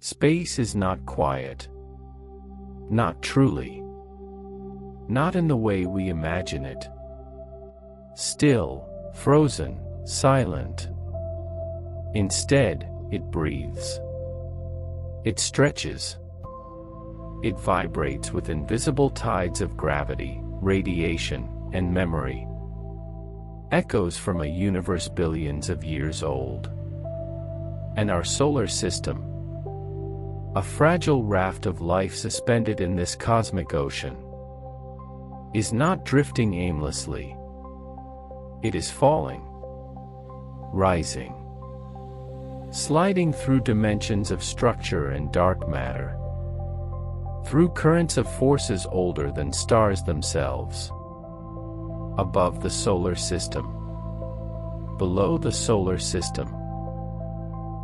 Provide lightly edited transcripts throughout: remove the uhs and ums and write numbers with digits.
Space is not quiet. Not truly. Not in the way we imagine it. Still, frozen, silent. Instead, it breathes. It stretches. It vibrates with invisible tides of gravity, radiation, and memory. Echoes from a universe billions of years old. And our solar system, a fragile raft of life suspended in this cosmic ocean, is not drifting aimlessly. It is falling, rising, sliding through dimensions of structure and dark matter, through currents of forces older than stars themselves. Above the solar system, below the solar system,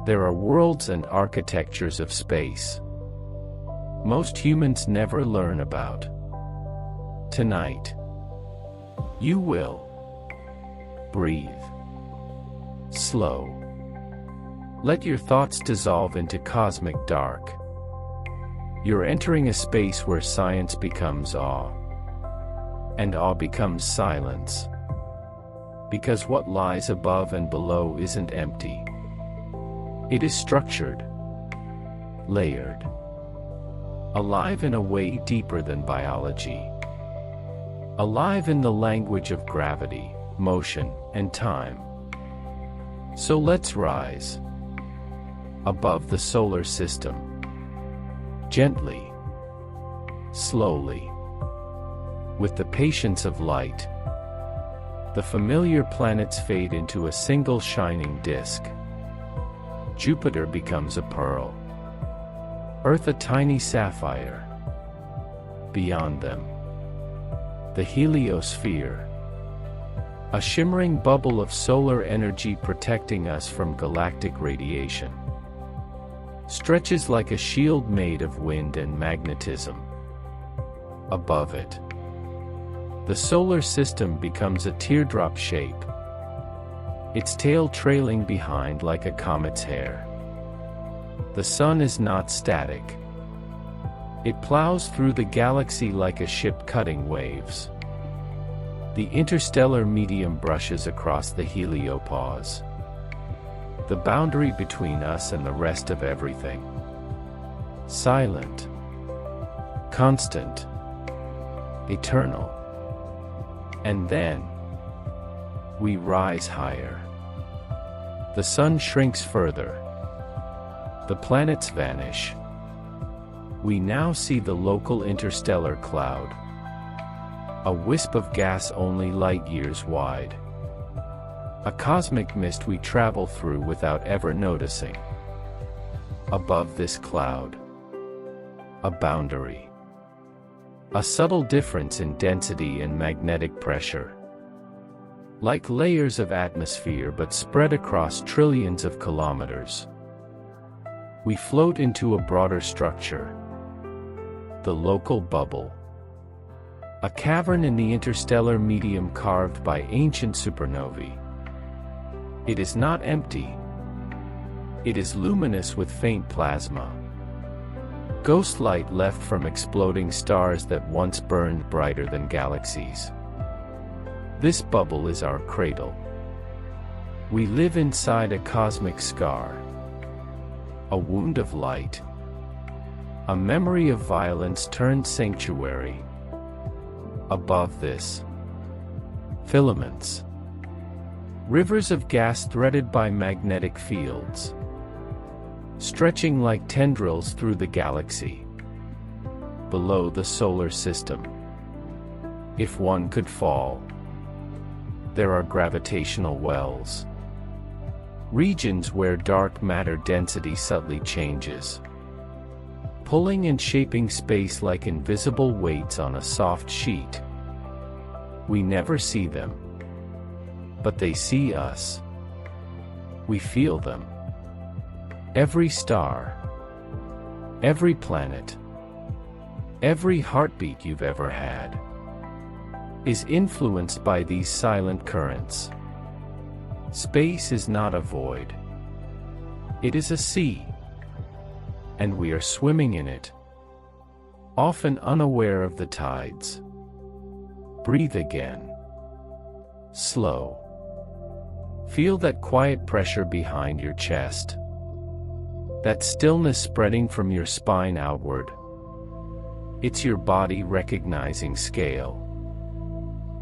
there are worlds and architectures of space most humans never learn about. Tonight, you will breathe. Slow. Let your thoughts dissolve into cosmic dark. You're entering a space where science becomes awe, and awe becomes silence. Because what lies above and below isn't empty. It is structured, layered, alive in a way deeper than biology. Alive in the language of gravity, motion, and time. So let's rise above the solar system. Gently, slowly, with the patience of light. The familiar planets fade into a single shining disk. Jupiter becomes a pearl. Earth a tiny sapphire. Beyond them, the heliosphere, a shimmering bubble of solar energy protecting us from galactic radiation, stretches like a shield made of wind and magnetism. Above it, the solar system becomes a teardrop shape, its tail trailing behind like a comet's hair. The sun is not static. It plows through the galaxy like a ship cutting waves. The interstellar medium brushes across the heliopause, the boundary between us and the rest of everything. Silent, constant, eternal. And then, we rise higher. The sun shrinks further. The planets vanish. We now see the local interstellar cloud, a wisp of gas only light years wide. A cosmic mist we travel through without ever noticing. Above this cloud, a boundary. A subtle difference in density and magnetic pressure. Like layers of atmosphere but spread across trillions of kilometers. We float into a broader structure. The local bubble. A cavern in the interstellar medium carved by ancient supernovae. It is not empty. It is luminous with faint plasma. Ghost light left from exploding stars that once burned brighter than galaxies. This bubble is our cradle. We live inside a cosmic scar. A wound of light. A memory of violence turned sanctuary. Above this, filaments. Rivers of gas threaded by magnetic fields. Stretching like tendrils through the galaxy. Below the solar system. If one could fall, there are gravitational wells. Regions where dark matter density subtly changes. Pulling and shaping space like invisible weights on a soft sheet. We never see them. But they see us. We feel them. Every star. Every planet. Every heartbeat you've ever had is influenced by these silent currents. Space is not a void. It is a sea. and we are swimming in it, often unaware of the tides. Breathe again. Slow. Feel that quiet pressure behind your chest. That stillness spreading from your spine outward. It's your body recognizing scale.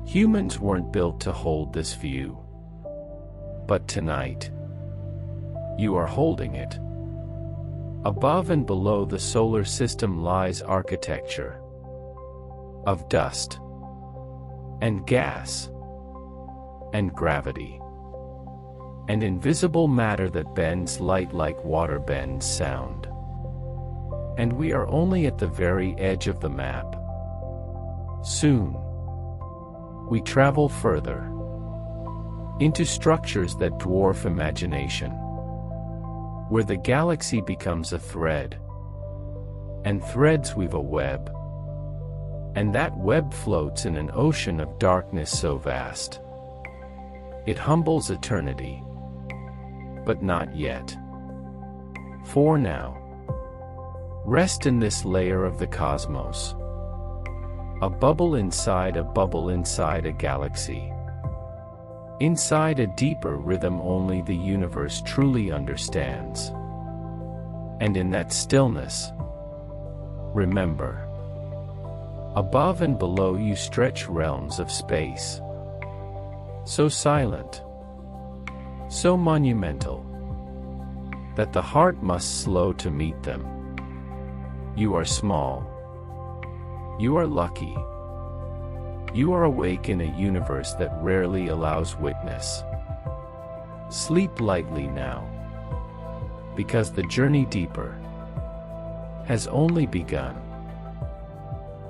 Humans weren't built to hold this view. But tonight, you are holding it. Above and below the solar system lies architecture of dust and gas and gravity and invisible matter that bends light like water bends sound. And we are only at the very edge of the map. Soon, we travel further into structures that dwarf imagination, where the galaxy becomes a thread, and threads weave a web, and that web floats in an ocean of darkness so vast. It humbles eternity, but not yet. For now, rest in this layer of the cosmos, a bubble inside a galaxy. Inside a deeper rhythm only the universe truly understands. And in that stillness, remember, above and below you stretch realms of space. So silent, so monumental, that the heart must slow to meet them. You are small. You are lucky. You are awake in a universe that rarely allows witness. Sleep lightly now, because the journey deeper has only begun.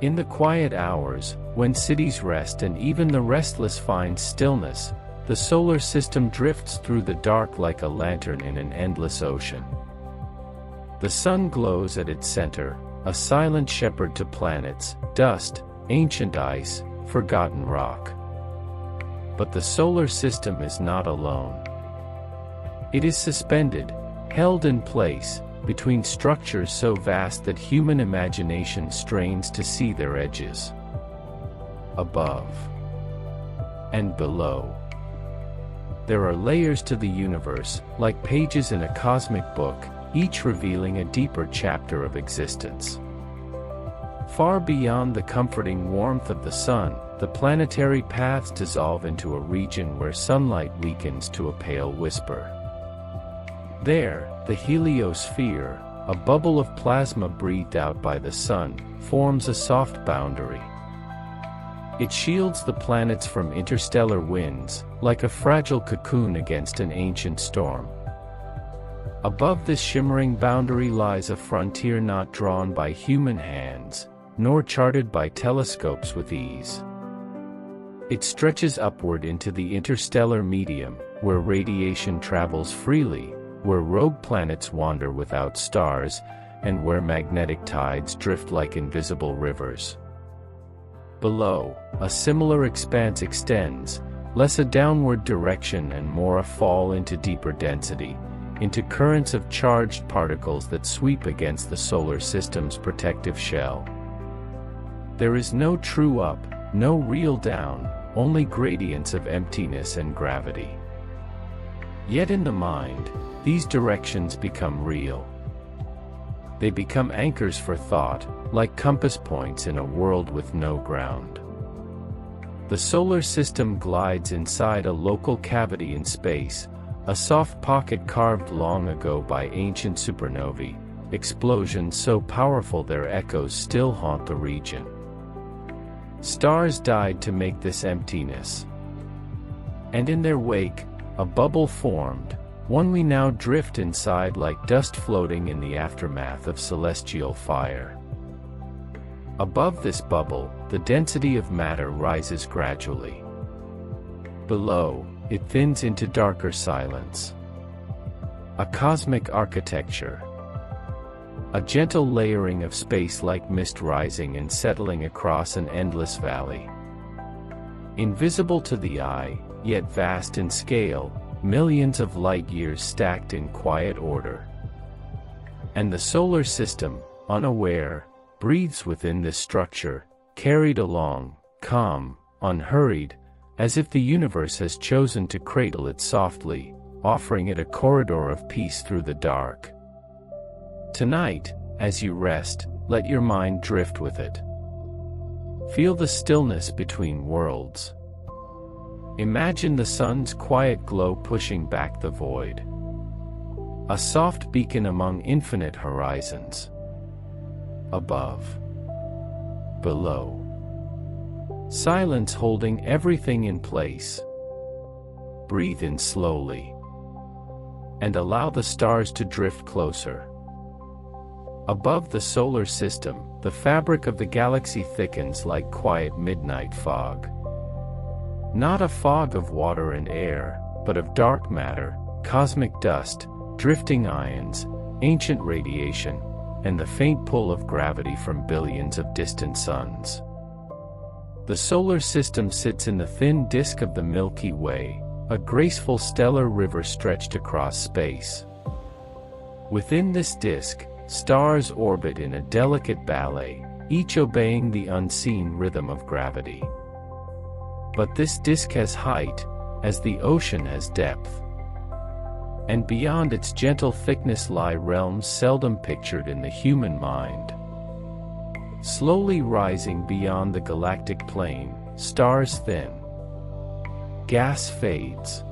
In the quiet hours, when cities rest and even the restless find stillness, the solar system drifts through the dark like a lantern in an endless ocean. The sun glows at its center, a silent shepherd to planets, dust, ancient ice, forgotten rock. But the solar system is not alone. It is suspended, held in place, between structures so vast that human imagination strains to see their edges. Above and below, there are layers to the universe, like pages in a cosmic book, each revealing a deeper chapter of existence. Far beyond the comforting warmth of the sun, the planetary paths dissolve into a region where sunlight weakens to a pale whisper. There, the heliosphere, a bubble of plasma breathed out by the sun, forms a soft boundary. It shields the planets from interstellar winds, like a fragile cocoon against an ancient storm. Above this shimmering boundary lies a frontier not drawn by human hands, nor charted by telescopes with ease. It stretches upward into the interstellar medium, where radiation travels freely, where rogue planets wander without stars, and where magnetic tides drift like invisible rivers. Below, a similar expanse extends, less a downward direction and more a fall into deeper density, into currents of charged particles that sweep against the solar system's protective shell. There is no true up, no real down, only gradients of emptiness and gravity. Yet in the mind, these directions become real. They become anchors for thought, like compass points in a world with no ground. The solar system glides inside a local cavity in space, a soft pocket carved long ago by ancient supernovae, explosions so powerful their echoes still haunt the region. Stars died to make this emptiness. And in their wake, a bubble formed, one we now drift inside like dust floating in the aftermath of celestial fire. Above this bubble, the density of matter rises gradually. Below, it thins into darker silence. A cosmic architecture. A gentle layering of space like mist rising and settling across an endless valley. Invisible to the eye, yet vast in scale, millions of light years stacked in quiet order. And the solar system, unaware, breathes within this structure, carried along, calm, unhurried, as if the universe has chosen to cradle it softly, offering it a corridor of peace through the dark. Tonight, as you rest, let your mind drift with it. Feel the stillness between worlds. Imagine the sun's quiet glow pushing back the void. A soft beacon among infinite horizons. Above. Below. Silence holding everything in place. Breathe in slowly. And allow the stars to drift closer. Above the solar system, the fabric of the galaxy thickens like quiet midnight fog. Not a fog of water and air, but of dark matter, cosmic dust, drifting ions, ancient radiation, and the faint pull of gravity from billions of distant suns. The solar system sits in the thin disk of the Milky Way, a graceful stellar river stretched across space. Within this disk, stars orbit in a delicate ballet, each obeying the unseen rhythm of gravity. But this disk has height, as the ocean has depth. And beyond its gentle thickness lie realms seldom pictured in the human mind. Slowly rising beyond the galactic plane, stars thin. Gas fades.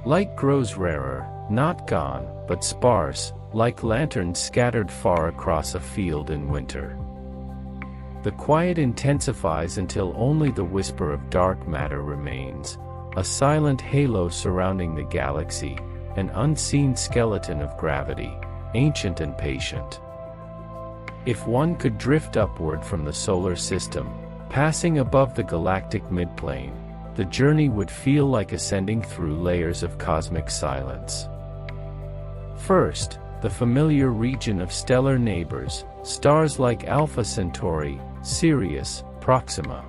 Light grows rarer, not gone, but sparse, like lanterns scattered far across a field in winter. The quiet intensifies until only the whisper of dark matter remains, a silent halo surrounding the galaxy, an unseen skeleton of gravity, ancient and patient. If one could drift upward from the solar system, passing above the galactic midplane, the journey would feel like ascending through layers of cosmic silence. First, the familiar region of stellar neighbors, stars like Alpha Centauri, Sirius, Proxima.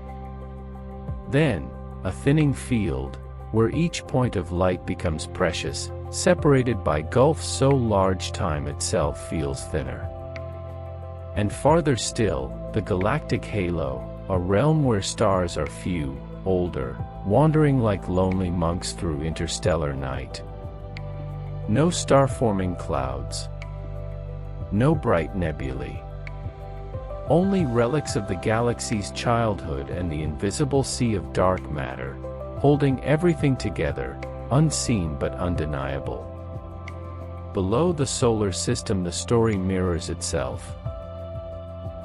Then, a thinning field, where each point of light becomes precious, separated by gulfs so large time itself feels thinner. And farther still, the galactic halo, a realm where stars are few, older, wandering like lonely monks through interstellar night. No star-forming clouds. No bright nebulae. Only relics of the galaxy's childhood and the invisible sea of dark matter, holding everything together, unseen but undeniable. Below the solar system the story mirrors itself.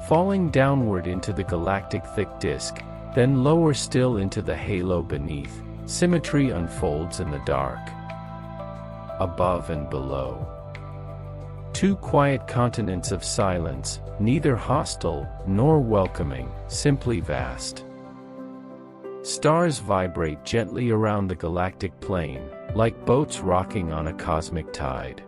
Falling downward into the galactic thick disk, then lower still into the halo beneath, symmetry unfolds in the dark. Above and below. Two quiet continents of silence, neither hostile nor welcoming, simply vast. Stars vibrate gently around the galactic plane, like boats rocking on a cosmic tide.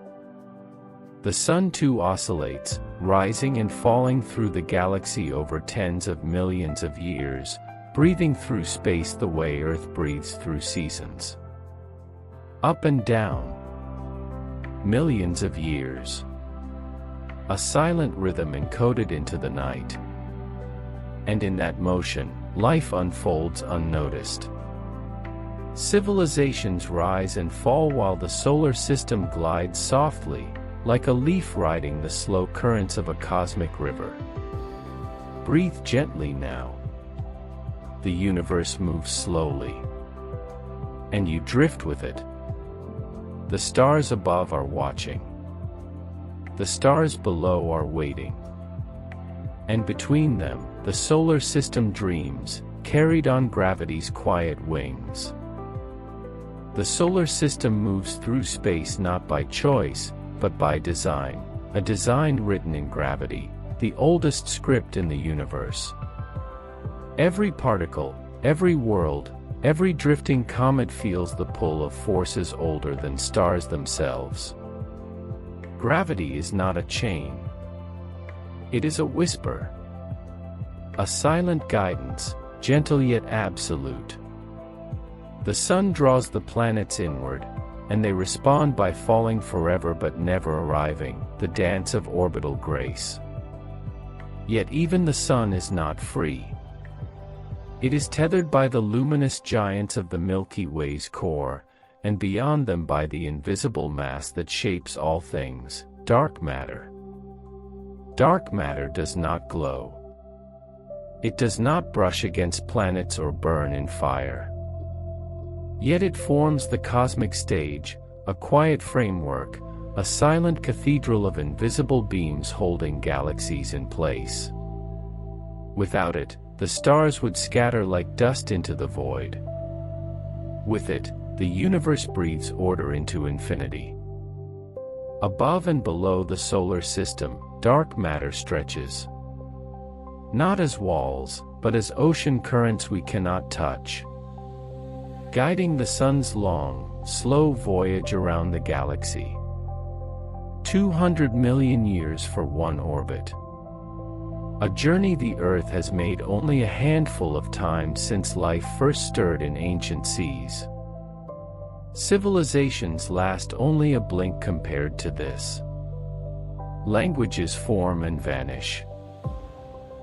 The sun too oscillates, rising and falling through the galaxy over tens of millions of years, breathing through space the way Earth breathes through seasons. Up and down. Millions of years. A silent rhythm encoded into the night. And in that motion, life unfolds unnoticed. Civilizations rise and fall while the solar system glides softly, like a leaf riding the slow currents of a cosmic river. Breathe gently now. The universe moves slowly. And you drift with it. The stars above are watching. The stars below are waiting. And between them, the solar system dreams, carried on gravity's quiet wings. The solar system moves through space not by choice, but by design, a design written in gravity, the oldest script in the universe. Every particle, every world, every drifting comet feels the pull of forces older than stars themselves. Gravity is not a chain. It is a whisper. A silent guidance, gentle yet absolute. The sun draws the planets inward, and they respond by falling forever but never arriving, the dance of orbital grace. Yet even the Sun is not free. It is tethered by the luminous giants of the Milky Way's core, and beyond them by the invisible mass that shapes all things, dark matter. Dark matter does not glow. It does not brush against planets or burn in fire. Yet it forms the cosmic stage, a quiet framework, a silent cathedral of invisible beams holding galaxies in place. Without it, the stars would scatter like dust into the void. With it, the universe breathes order into infinity. Above and below the solar system, dark matter stretches. Not as walls, but as ocean currents we cannot touch, guiding the Sun's long, slow voyage around the galaxy. 200 million years for one orbit. A journey the Earth has made only a handful of times since life first stirred in ancient seas. Civilizations last only a blink compared to this. Languages form and vanish.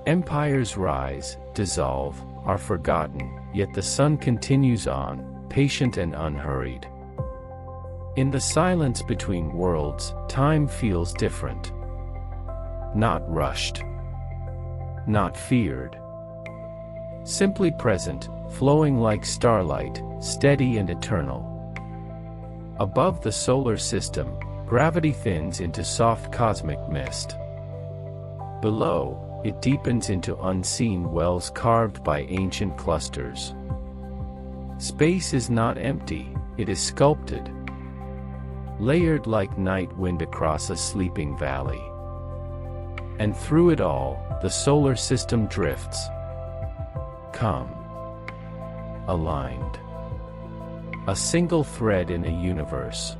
Empires rise, dissolve, are forgotten, yet the Sun continues on, patient and unhurried. In the silence between worlds, time feels different. Not rushed. Not feared. Simply present, flowing like starlight, steady and eternal. Above the solar system, gravity thins into soft cosmic mist. Below, it deepens into unseen wells carved by ancient clusters. Space is not empty, it is sculpted. Layered like night wind across a sleeping valley. And through it all, the solar system drifts. Come. Aligned. A single thread in a universe.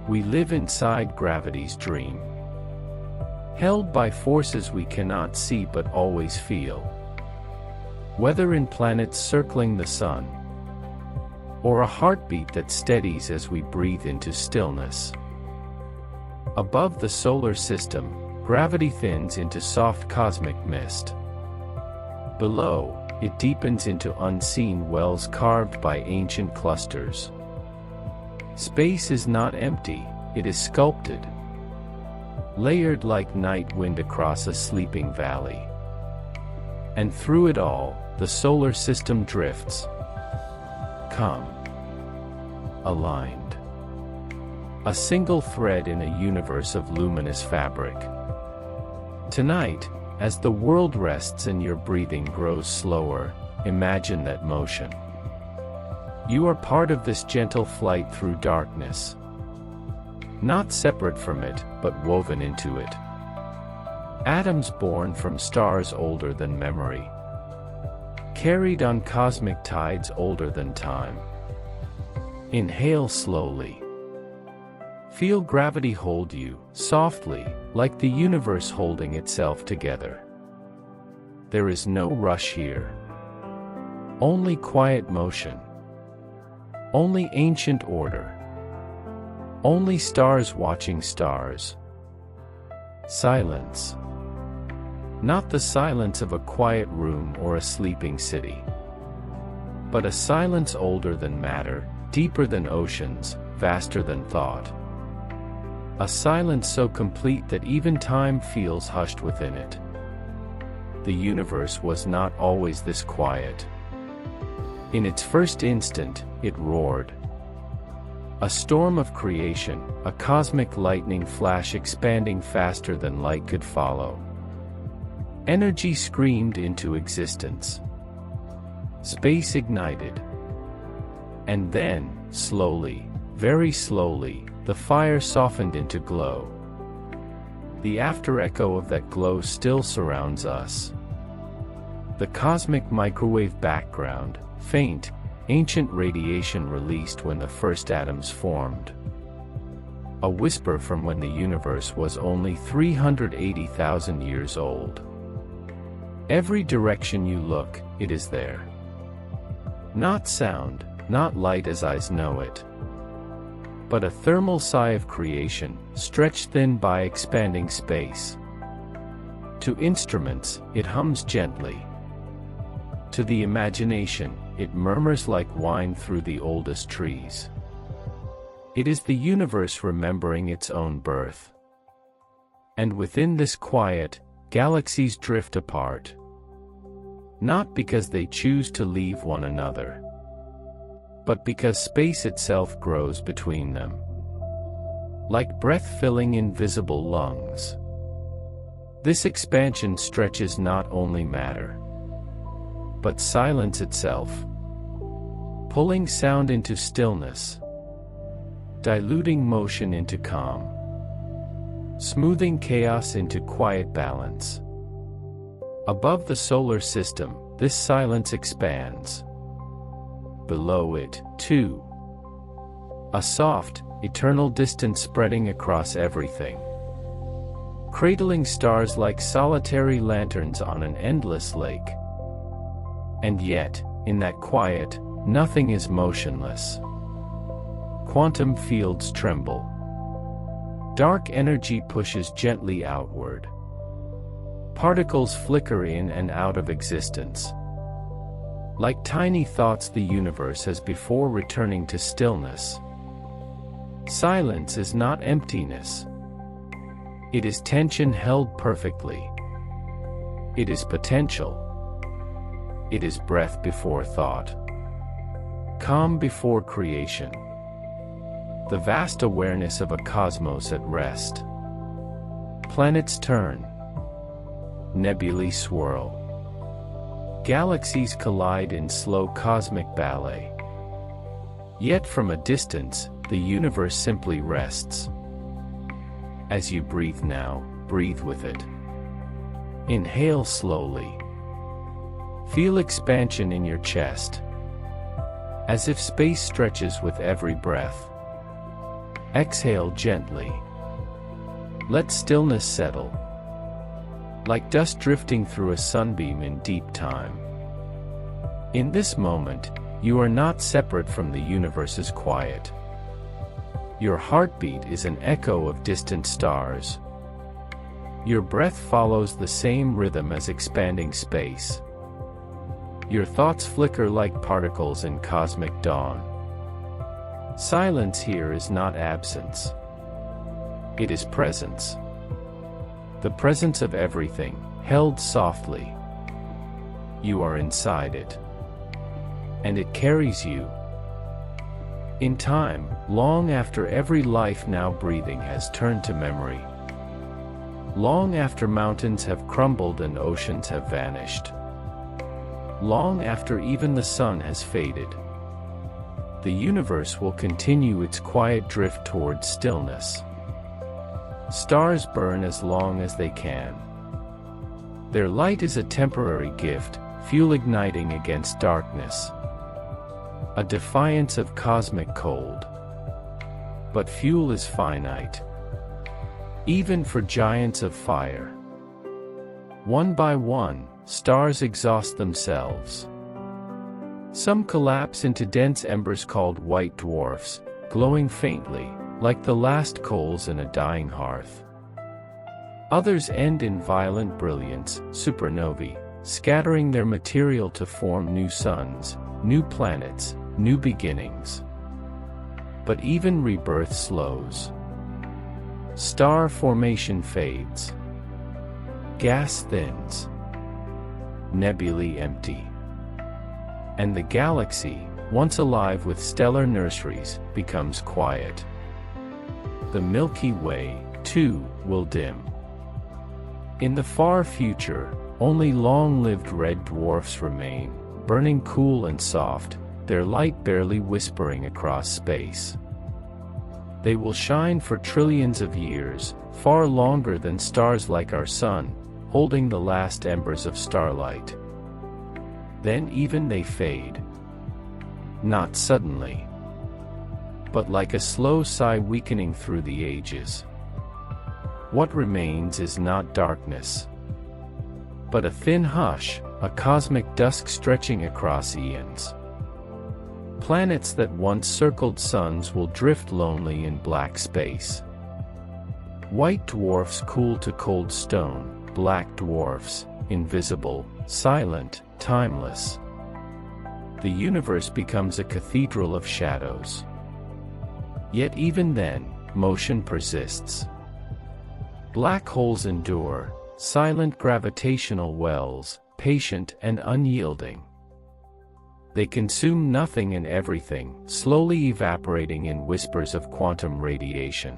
We live inside gravity's dream. Held by forces we cannot see but always feel. Whether in planets circling the Sun, or a heartbeat that steadies as we breathe into stillness. Above the solar system, gravity thins into soft cosmic mist. Below, it deepens into unseen wells carved by ancient clusters. Space is not empty, it is sculpted. Layered like night wind across a sleeping valley. And through it all, the solar system drifts. Come. Aligned. A single thread in a universe of luminous fabric. Tonight, as the world rests and your breathing grows slower, imagine that motion. You are part of this gentle flight through darkness. Not separate from it, but woven into it. Atoms born from stars older than memory. Carried on cosmic tides older than time. Inhale slowly. Feel gravity hold you, softly, like the universe holding itself together. There is no rush here. Only quiet motion. Only ancient order. Only stars watching stars. Silence. Not the silence of a quiet room or a sleeping city, but a silence older than matter, deeper than oceans, vaster than thought. A silence so complete that even time feels hushed within it. The universe was not always this quiet. In its first instant, it roared. A storm of creation, a cosmic lightning flash expanding faster than light could follow. Energy screamed into existence. Space ignited. And then, slowly, very slowly, the fire softened into glow. The after-echo of that glow still surrounds us. The cosmic microwave background, faint, ancient radiation released when the first atoms formed. A whisper from when the universe was only 380,000 years old. Every direction you look, it is there. Not sound, not light as eyes know it. but a thermal sigh of creation, stretched thin by expanding space. To instruments, it hums gently. To the imagination, it murmurs like wine through the oldest trees. It is the universe remembering its own birth. And within this quiet, galaxies drift apart. Not because they choose to leave one another, but because space itself grows between them. Like breath filling invisible lungs. This expansion stretches not only matter, but silence itself, pulling sound into stillness, diluting motion into calm, smoothing chaos into quiet balance. Above the solar system, this silence expands. Below it, too. A soft, eternal distance spreading across everything. Cradling stars like solitary lanterns on an endless lake. And yet, in that quiet, nothing is motionless. Quantum fields tremble. Dark energy pushes gently outward. Particles flicker in and out of existence. Like tiny thoughts the universe has before returning to stillness. Silence is not emptiness. It is tension held perfectly. It is potential. It is breath before thought. Calm before creation. The vast awareness of a cosmos at rest. Planets turn. Nebulae swirl. Galaxies collide in slow cosmic ballet. Yet from a distance, the universe simply rests. As you breathe now, breathe with it. Inhale slowly. Feel expansion in your chest, as if space stretches with every breath. Exhale gently. Let stillness settle, like dust drifting through a sunbeam in deep time. In this moment, you are not separate from the universe's quiet. Your heartbeat is an echo of distant stars. Your breath follows the same rhythm as expanding space. Your thoughts flicker like particles in cosmic dawn. Silence here is not absence. It is presence. The presence of everything, held softly. You are inside it. And it carries you. In time, long after every life now breathing has turned to memory. Long after mountains have crumbled and oceans have vanished. Long after even the sun has faded. The universe will continue its quiet drift towards stillness. Stars burn as long as they can. Their light is a temporary gift, fuel igniting against darkness. A defiance of cosmic cold. But fuel is finite. Even for giants of fire. One by one, stars exhaust themselves. Some collapse into dense embers called white dwarfs, glowing faintly, like the last coals in a dying hearth. Others end in violent brilliance, supernovae, scattering their material to form new suns, new planets, new beginnings. But even rebirth slows. Star formation fades. Gas thins. Nebulae empty. And the galaxy, once alive with stellar nurseries, becomes quiet. The Milky Way, too, will dim. In the far future, only long-lived red dwarfs remain, burning cool and soft, their light barely whispering across space. They will shine for trillions of years, far longer than stars like our sun, holding the last embers of starlight. Then even they fade. Not suddenly, but like a slow sigh weakening through the ages. What remains is not darkness, but a thin hush, a cosmic dusk stretching across eons. Planets that once circled suns will drift lonely in black space. White dwarfs cool to cold stone, black dwarfs, invisible, silent, timeless. The universe becomes a cathedral of shadows. Yet even then, motion persists. Black holes endure, silent gravitational wells, patient and unyielding. They consume nothing and everything, slowly evaporating in whispers of quantum radiation.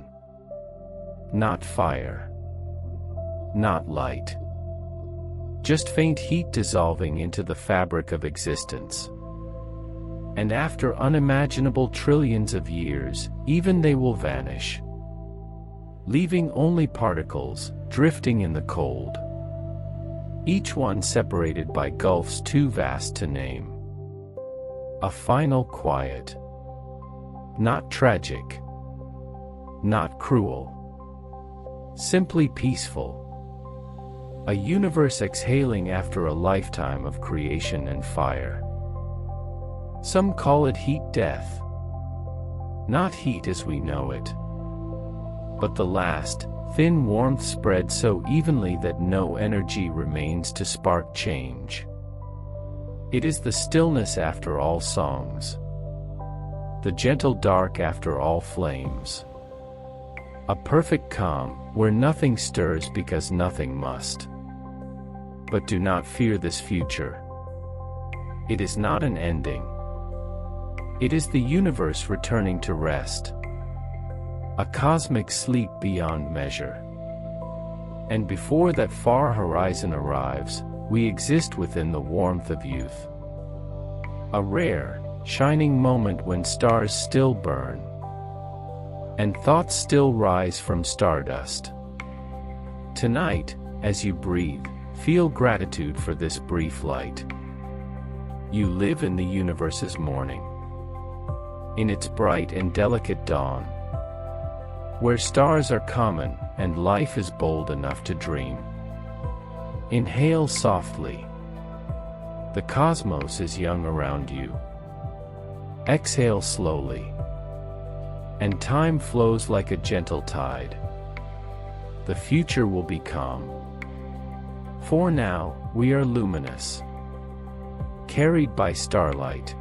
Not fire. Not light. Just faint heat dissolving into the fabric of existence. And after unimaginable trillions of years, even they will vanish, leaving only particles, drifting in the cold. Each one separated by gulfs too vast to name. A final quiet. Not tragic. Not cruel. Simply peaceful. A universe exhaling after a lifetime of creation and fire. Some call it heat death. Not heat as we know it, but the last, thin warmth spread so evenly that no energy remains to spark change. It is the stillness after all songs. The gentle dark after all flames. A perfect calm, where nothing stirs because nothing must. But do not fear this future. It is not an ending. It is the universe returning to rest. A cosmic sleep beyond measure. And before that far horizon arrives, we exist within the warmth of youth. A rare, shining moment when stars still burn, and thoughts still rise from stardust. Tonight, as you breathe, feel gratitude for this brief light. You live in the universe's morning. In its bright and delicate dawn, where stars are common, and life is bold enough to dream. Inhale softly. The cosmos is young around you. Exhale slowly. And time flows like a gentle tide. The future will be calm. For now, we are luminous. Carried by starlight.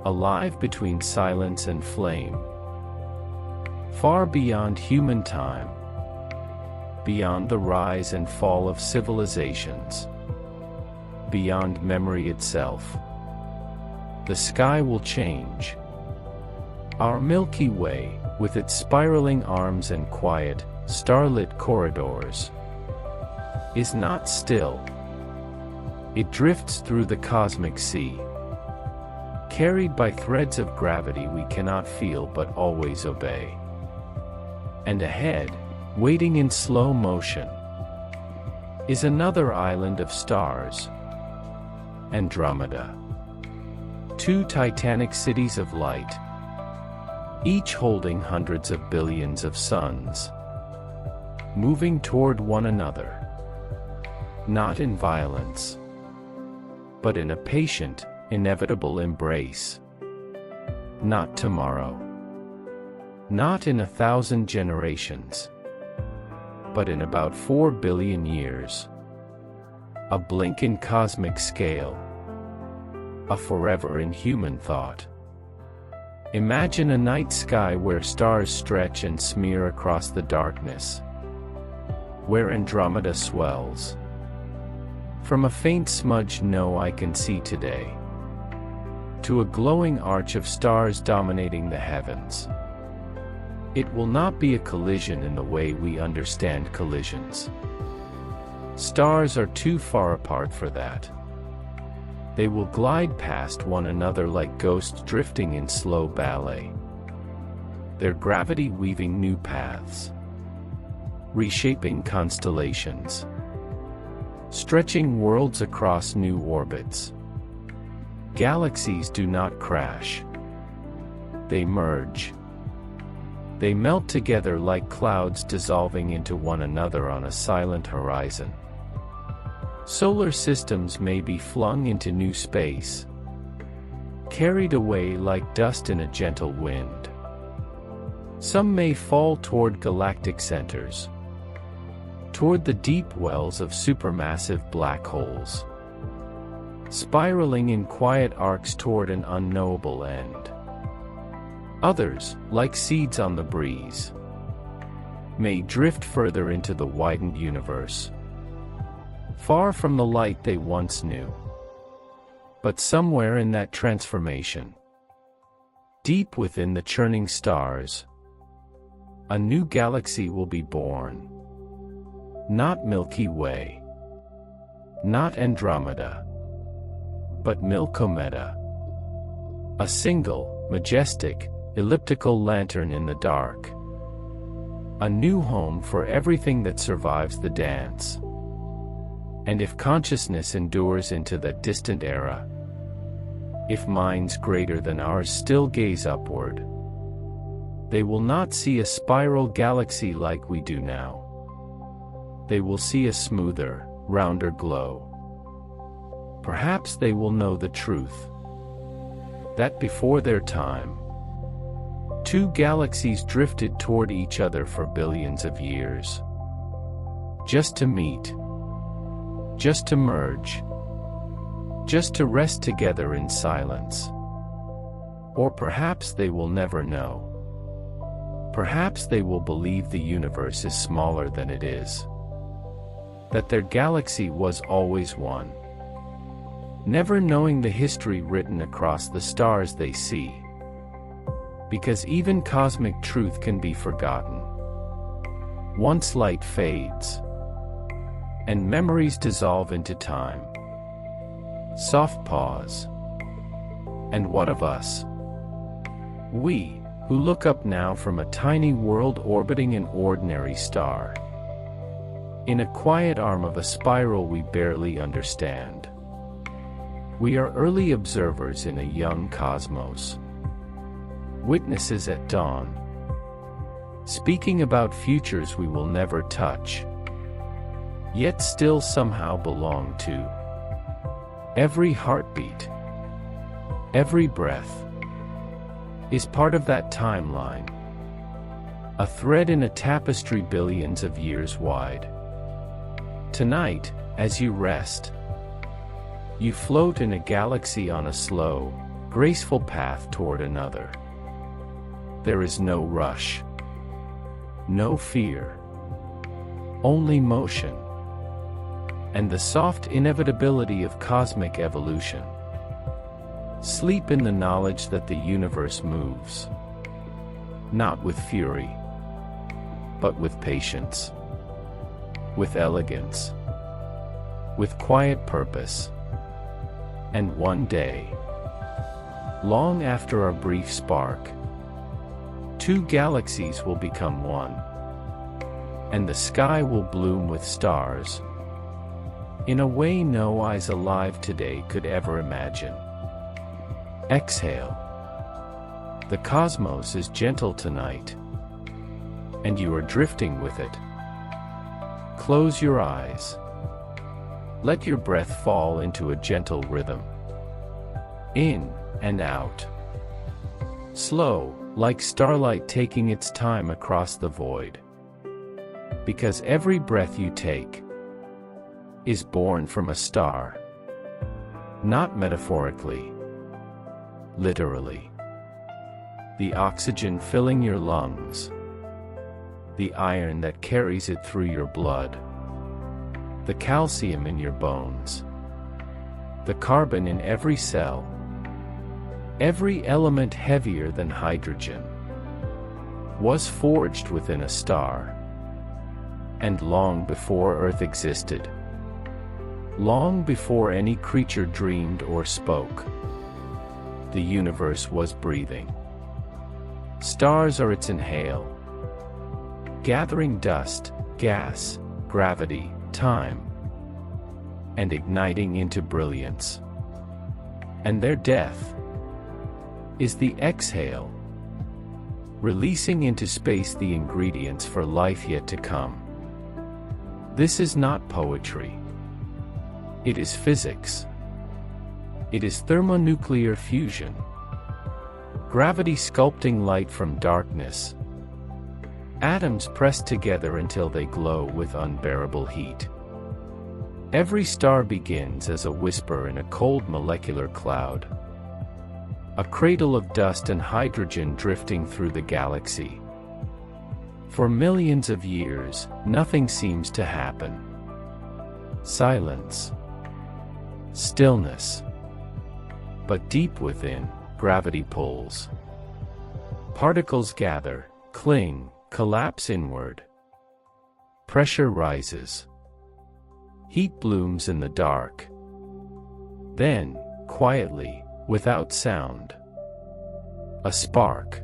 Alive between silence and flame. Far beyond human time. Beyond the rise and fall of civilizations. Beyond memory itself. The sky will change. Our Milky Way, with its spiraling arms and quiet, starlit corridors, is not still. It drifts through the cosmic sea. Carried by threads of gravity we cannot feel but always obey. And ahead, waiting in slow motion, is another island of stars. Andromeda. Two titanic cities of light, each holding hundreds of billions of suns, moving toward one another. Not in violence, but in a patient, inevitable embrace. Not tomorrow. Not in 1,000 generations. But in about 4 billion years. A blink in cosmic scale. A forever in human thought. Imagine a night sky where stars stretch and smear across the darkness. Where Andromeda swells. From a faint smudge no eye can see today, to a glowing arch of stars dominating the heavens. It will not be a collision in the way we understand collisions. Stars are too far apart for that. They will glide past one another like ghosts drifting in slow ballet. Their gravity weaving new paths. Reshaping constellations. Stretching worlds across new orbits. Galaxies do not crash. They merge. They melt together like clouds dissolving into one another on a silent horizon. Solar systems may be flung into new space. carried away like dust in a gentle wind. Some may fall toward galactic centers, toward the deep wells of supermassive black holes, spiraling in quiet arcs toward an unknowable end. Others, like seeds on the breeze, may drift further into the widened universe, far from the light they once knew. But somewhere in that transformation, deep within the churning stars, a new galaxy will be born. Not Milky Way, not Andromeda, but Milkometa. A single, majestic, elliptical lantern in the dark. A new home for everything that survives the dance. And if consciousness endures into that distant era, if minds greater than ours still gaze upward, they will not see a spiral galaxy like we do now. They will see a smoother, rounder glow. Perhaps they will know the truth, that before their time, two galaxies drifted toward each other for billions of years, just to meet, just to merge, just to rest together in silence. Or perhaps they will never know. Perhaps they will believe the universe is smaller than it is, that their galaxy was always one, never knowing the history written across the stars they see. Because even cosmic truth can be forgotten. Once light fades, and memories dissolve into time. Soft pause. And what of us? We, who look up now from a tiny world orbiting an ordinary star, in a quiet arm of a spiral we barely understand. We are early observers in a young cosmos, witnesses at dawn, speaking about futures we will never touch, yet still somehow belong to. Every heartbeat, every breath, is part of that timeline, a thread in a tapestry billions of years wide. Tonight, as you rest, you float in a galaxy on a slow, graceful path toward another. There is no rush, no fear, only motion, and the soft inevitability of cosmic evolution. Sleep in the knowledge that the universe moves, not with fury, but with patience, with elegance, with quiet purpose. And one day, long after our brief spark, two galaxies will become one, and the sky will bloom with stars, in a way no eyes alive today could ever imagine. Exhale. The cosmos is gentle tonight, and you are drifting with it. Close your eyes. Let your breath fall into a gentle rhythm. In and out. Slow, like starlight taking its time across the void. Because every breath you take is born from a star. Not metaphorically, literally. The oxygen filling your lungs, the iron that carries it through your blood, the calcium in your bones, the carbon in every cell, every element heavier than hydrogen, was forged within a star. And long before Earth existed, long before any creature dreamed or spoke, the universe was breathing. Stars are its inhale, gathering dust, gas, gravity, time, and igniting into brilliance. And their death is the exhale, releasing into space the ingredients for life yet to come. This is not poetry. It is physics. It is thermonuclear fusion. Gravity sculpting light from darkness. Atoms pressed together until they glow with unbearable heat. Every star begins as a whisper in a cold molecular cloud. A cradle of dust and hydrogen drifting through the galaxy. For millions of years, nothing seems to happen. Silence. Stillness. But deep within, gravity pulls. Particles gather, cling, collapse inward. Pressure rises. Heat blooms in the dark. Then, quietly, without sound, a spark.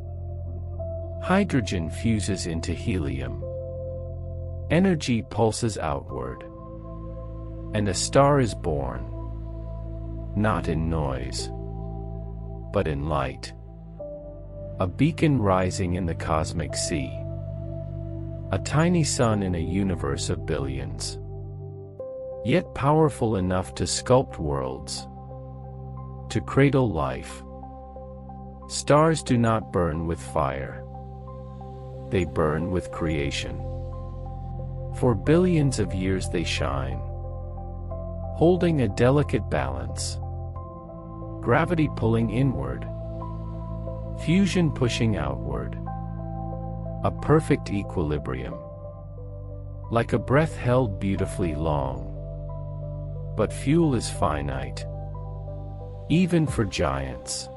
Hydrogen fuses into helium. Energy pulses outward. And a star is born. Not in noise, but in light. A beacon rising in the cosmic sea. A tiny sun in a universe of billions. Yet powerful enough to sculpt worlds. To cradle life. Stars do not burn with fire. They burn with creation. For billions of years they shine. Holding a delicate balance. Gravity pulling inward. Fusion pushing outward. A perfect equilibrium. Like a breath held beautifully long. But fuel is finite. Even for giants.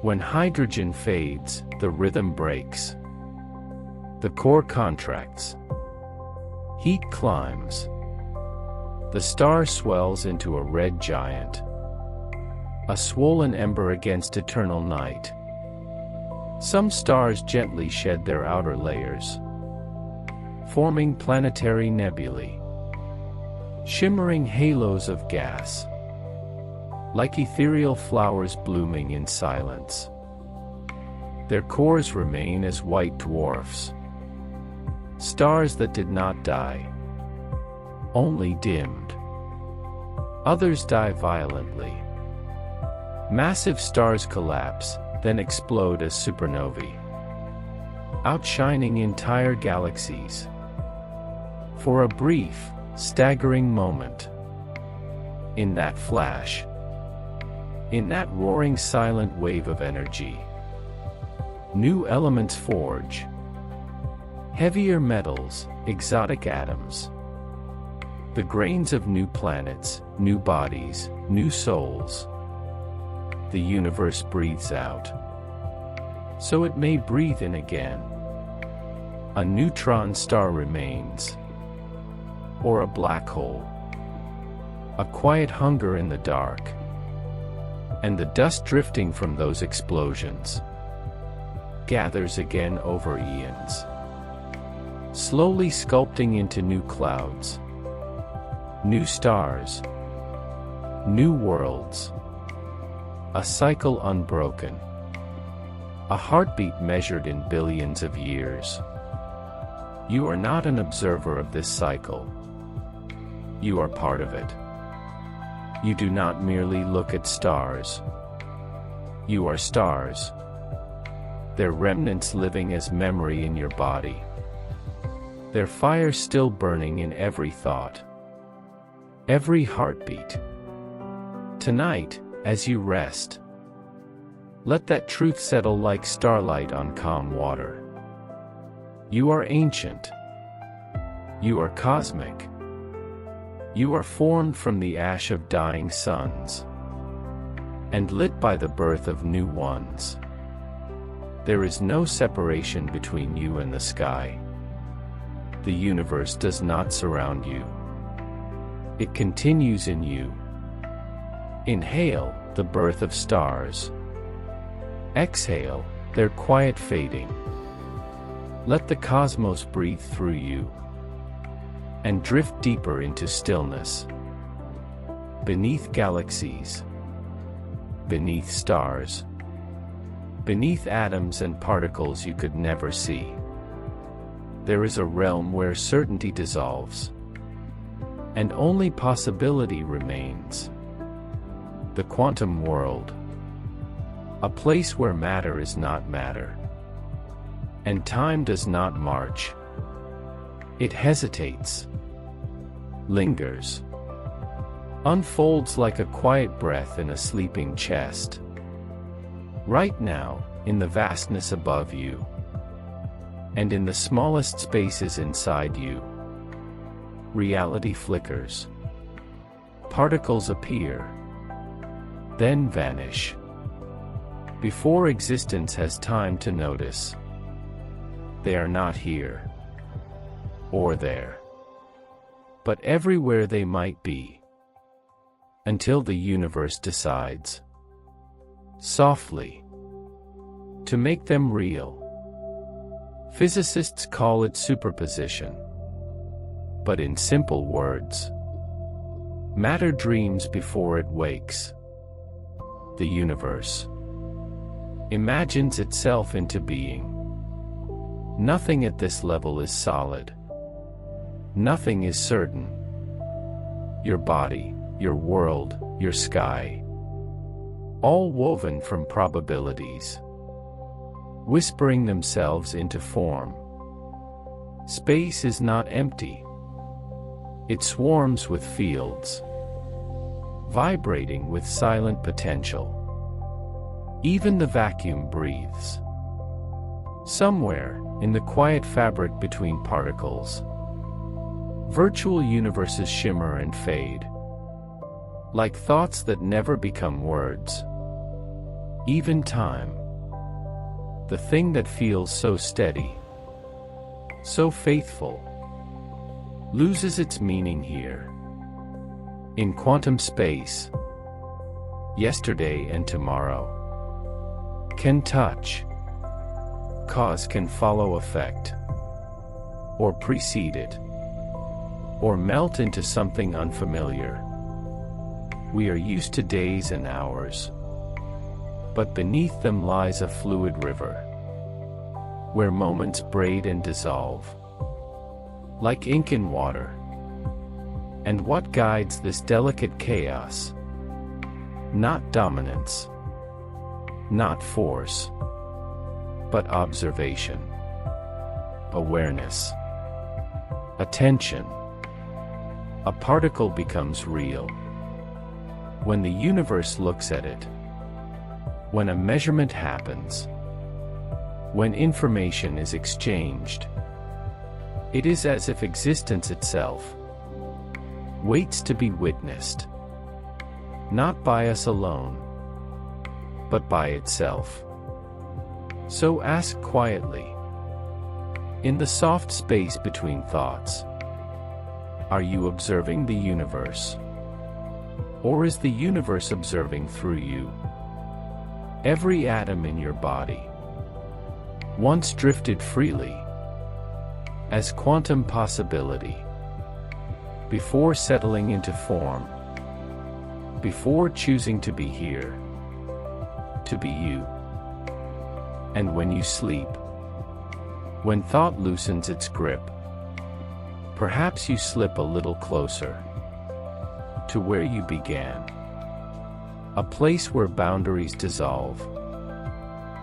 When hydrogen fades, the rhythm breaks. The core contracts. Heat climbs. The star swells into a red giant. A swollen ember against eternal night. Some stars gently shed their outer layers, forming planetary nebulae. Shimmering halos of gas. Like ethereal flowers blooming in silence. Their cores remain as white dwarfs. Stars that did not die. Only dimmed. Others die violently. Massive stars collapse, then explode as supernovae. Outshining entire galaxies. For a brief, staggering moment. In that flash. In that roaring silent wave of energy. New elements forge. Heavier metals, exotic atoms. The grains of new planets, new bodies, new souls. The universe breathes out. So it may breathe in again. A neutron star remains. Or a black hole. A quiet hunger in the dark. And the dust drifting from those explosions gathers again over eons. Slowly sculpting into new clouds. New stars. New worlds. A cycle unbroken. A heartbeat measured in billions of years. You are not an observer of this cycle. You are part of it. You do not merely look at stars. You are stars. Their remnants living as memory in your body. Their fire still burning in every thought. Every heartbeat. Tonight, as you rest, let that truth settle like starlight on calm water. You are ancient. You are cosmic. You are formed from the ash of dying suns, and lit by the birth of new ones. There is no separation between you and the sky. The universe does not surround you. It continues in you. Inhale the birth of stars. Exhale their quiet fading. Let the cosmos breathe through you. And drift deeper into stillness. Beneath galaxies. Beneath stars. Beneath atoms and particles you could never see. There is a realm where certainty dissolves. And only possibility remains. The quantum world. A place where matter is not matter. And time does not march. It hesitates. Lingers. Unfolds like a quiet breath in a sleeping chest. Right now, in the vastness above you. And in the smallest spaces inside you. Reality flickers. Particles appear. Then vanish. Before existence has time to notice. They are not here. Or there. But everywhere they might be. Until the universe decides. Softly. To make them real. Physicists call it superposition. But in simple words. Matter dreams before it wakes. The universe imagines itself into being. Nothing at this level is solid. Nothing is certain. Your body, your world, your sky. All woven from probabilities. Whispering themselves into form. Space is not empty. It swarms with fields. Vibrating with silent potential. Even the vacuum breathes. Somewhere, in the quiet fabric between particles. Virtual universes shimmer and fade. Like thoughts that never become words. Even time. The thing that feels so steady. So faithful. Loses its meaning here. In quantum space. Yesterday and tomorrow. Can touch. Cause can follow effect. Or precede it. Or melt into something unfamiliar. We are used to days and hours. But beneath them lies a fluid river. Where moments braid and dissolve. Like ink in water. And what guides this delicate chaos? Not dominance. Not force. But observation. Awareness. Attention. A particle becomes real. When the universe looks at it. When a measurement happens. When information is exchanged. It is as if existence itself waits to be witnessed. Not by us alone, but by itself. So ask quietly. In the soft space between thoughts. Are you observing the universe? Or is the universe observing through you? Every atom in your body. Once drifted freely. As quantum possibility. Before settling into form. Before choosing to be here. To be you. And when you sleep. When thought loosens its grip. Perhaps you slip a little closer. To where you began. A place where boundaries dissolve.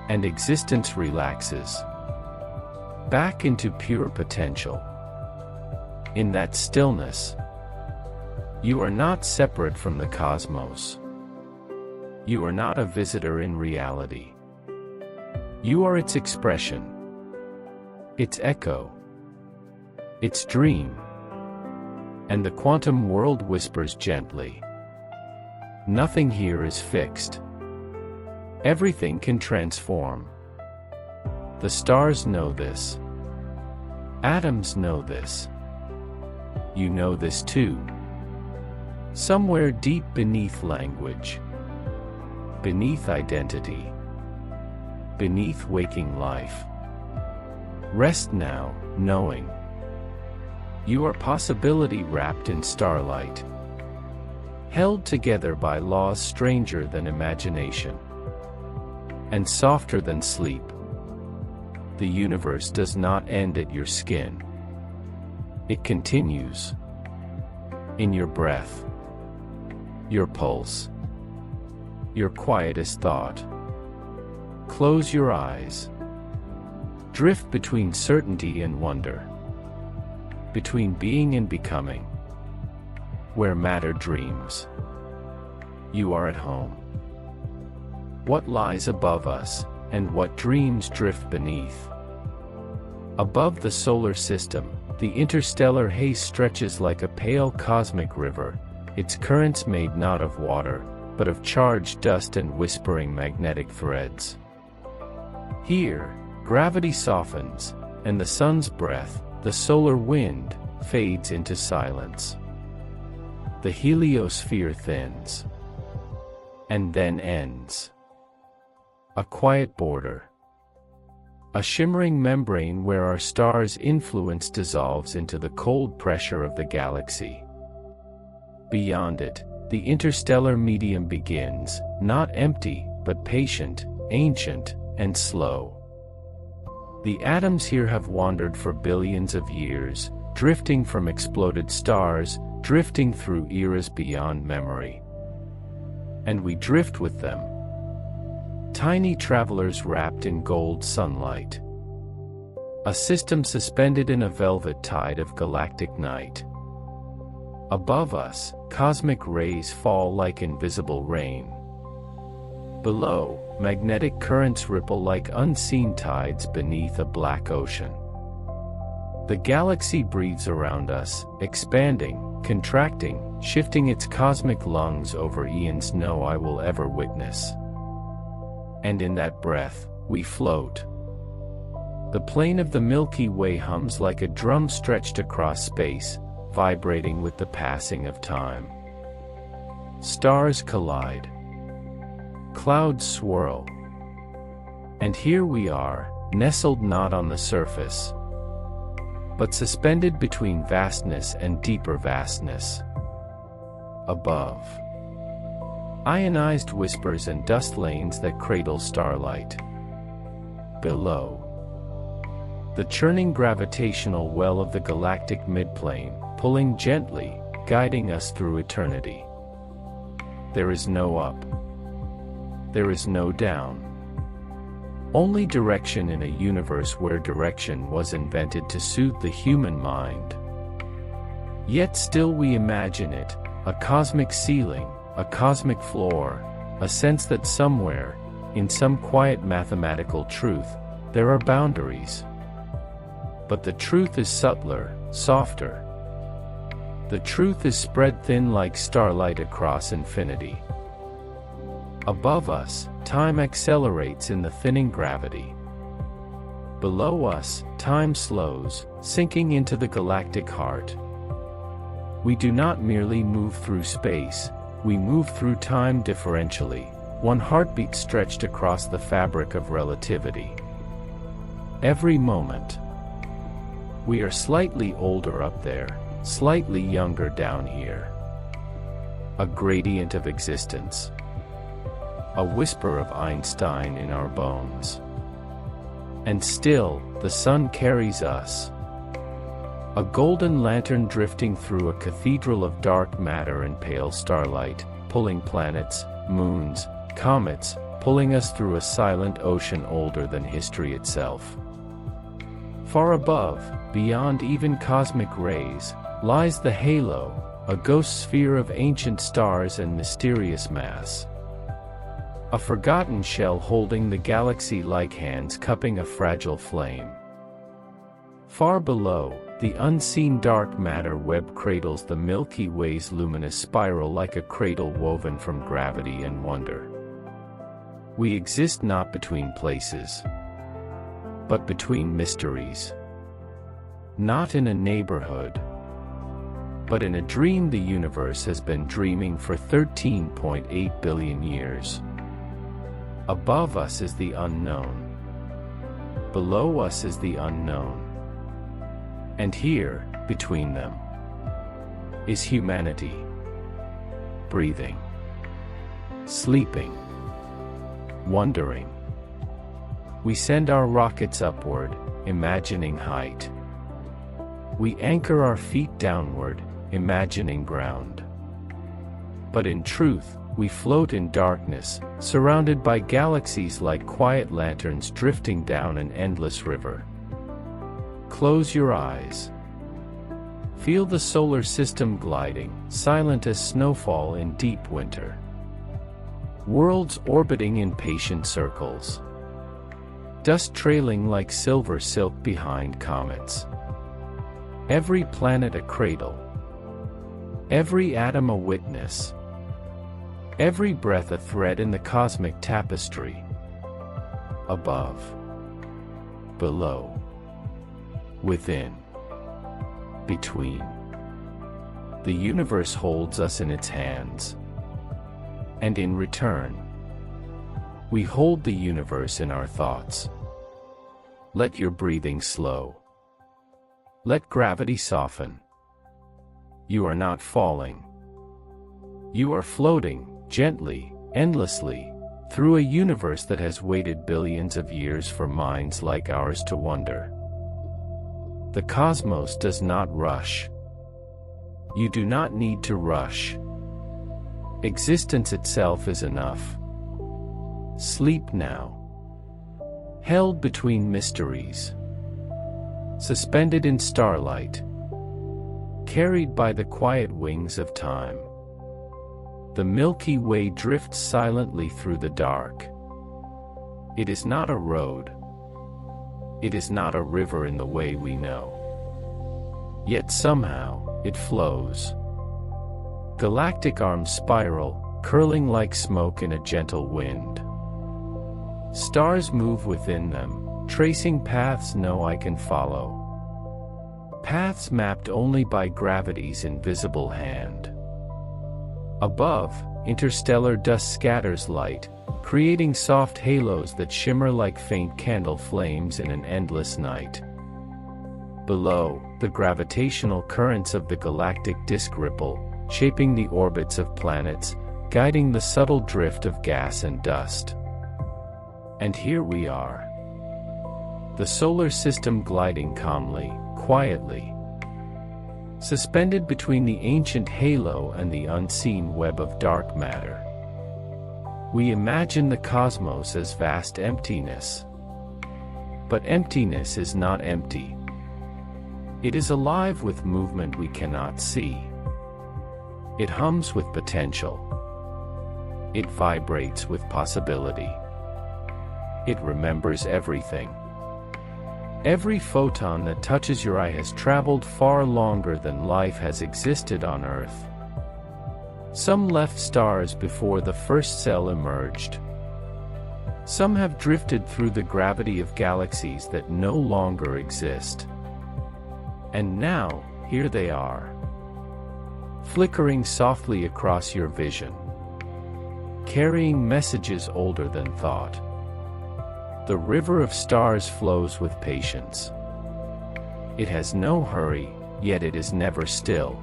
And existence relaxes. Back into pure potential. In that stillness. You are not separate from the cosmos. You are not a visitor in reality. You are its expression. Its echo. Its dream. And the quantum world whispers gently. Nothing here is fixed. Everything can transform. The stars know this. Atoms know this. You know this too. Somewhere deep beneath language. Beneath identity. Beneath waking life. Rest now, knowing. You are possibility wrapped in starlight. Held together by laws stranger than imagination. And softer than sleep. The universe does not end at your skin. It continues. In your breath. Your pulse. your quietest thought. Close your eyes. Drift between certainty and wonder. Between being and becoming. Where matter dreams. You are at home. What lies above us, and what dreams drift beneath? Above the solar system, the interstellar haze stretches like a pale cosmic river, its currents made not of water, but of charged dust and whispering magnetic threads. Here, gravity softens, and the sun's breath, the solar wind, fades into silence. The heliosphere thins. And then ends. A quiet border. A shimmering membrane where our star's influence dissolves into the cold pressure of the galaxy. Beyond it, the interstellar medium begins, not empty, but patient, ancient, and slow. The atoms here have wandered for billions of years, drifting from exploded stars, drifting through eras beyond memory. And we drift with them. Tiny travelers wrapped in gold sunlight. A system suspended in a velvet tide of galactic night. Above us, cosmic rays fall like invisible rain. Below, magnetic currents ripple like unseen tides beneath a black ocean. The galaxy breathes around us, expanding, contracting, shifting its cosmic lungs over eons no eye will ever witness. And in that breath, we float. The plane of the Milky Way hums like a drum stretched across space, vibrating with the passing of time. Stars collide. Clouds swirl. And here we are, nestled not on the surface, but suspended between vastness and deeper vastness. Above. Ionized whispers and dust lanes that cradle starlight. Below. The churning gravitational well of the galactic midplane, pulling gently, guiding us through eternity. There is no up. There is no down. Only direction in a universe where direction was invented to soothe the human mind. Yet still we imagine it, a cosmic ceiling, a cosmic floor, a sense that somewhere, in some quiet mathematical truth, there are boundaries. But the truth is subtler, softer. The truth is spread thin like starlight across infinity. Above us, time accelerates in the thinning gravity. Below us, time slows, sinking into the galactic heart. We do not merely move through space, we move through time differentially, one heartbeat stretched across the fabric of relativity. Every moment. We are slightly older up there, slightly younger down here. A gradient of existence. A whisper of Einstein in our bones. And still, the sun carries us. A golden lantern drifting through a cathedral of dark matter and pale starlight, pulling planets, moons, comets, pulling us through a silent ocean older than history itself. Far above, beyond even cosmic rays, lies the halo, a ghost sphere of ancient stars and mysterious mass. A forgotten shell holding the galaxy like hands cupping a fragile flame. Far below, the unseen dark matter web cradles the Milky Way's luminous spiral like a cradle woven from gravity and wonder. We exist not between places, but between mysteries. Not in a neighborhood, but in a dream the universe has been dreaming for 13.8 billion years. Above us is the unknown. Below us is the unknown. And here, between them, is humanity. Breathing. Sleeping. Wondering. We send our rockets upward, imagining height. We anchor our feet downward, imagining ground. But in truth, we float in darkness, surrounded by galaxies like quiet lanterns drifting down an endless river. Close your eyes. Feel the solar system gliding, silent as snowfall in deep winter. Worlds orbiting in patient circles. Dust trailing like silver silk behind comets. Every planet a cradle. Every atom a witness. Every breath a thread in the cosmic tapestry. Above. Below. Within. Between. The universe holds us in its hands. And in return, we hold the universe in our thoughts. Let your breathing slow. Let gravity soften. You are not falling. You are floating, gently, endlessly, through a universe that has waited billions of years for minds like ours to wonder. The cosmos does not rush. You do not need to rush. Existence itself is enough. Sleep now. Held between mysteries. Suspended in starlight. Carried by the quiet wings of time. The Milky Way drifts silently through the dark. It is not a road. It is not a river in the way we know. Yet somehow, it flows. Galactic arms spiral, curling like smoke in a gentle wind. Stars move within them, tracing paths no eye can follow. Paths mapped only by gravity's invisible hand. Above, interstellar dust scatters light, creating soft halos that shimmer like faint candle flames in an endless night. Below, the gravitational currents of the galactic disk ripple, shaping the orbits of planets, guiding the subtle drift of gas and dust. And here we are. The solar system gliding calmly, quietly. Suspended between the ancient halo and the unseen web of dark matter. We imagine the cosmos as vast emptiness. But emptiness is not empty. It is alive with movement we cannot see. It hums with potential. It vibrates with possibility. It remembers everything. Every photon that touches your eye has traveled far longer than life has existed on Earth. Some left stars before the first cell emerged. Some have drifted through the gravity of galaxies that no longer exist. And now, here they are. Flickering softly across your vision. Carrying messages older than thought. The river of stars flows with patience. It has no hurry, yet it is never still.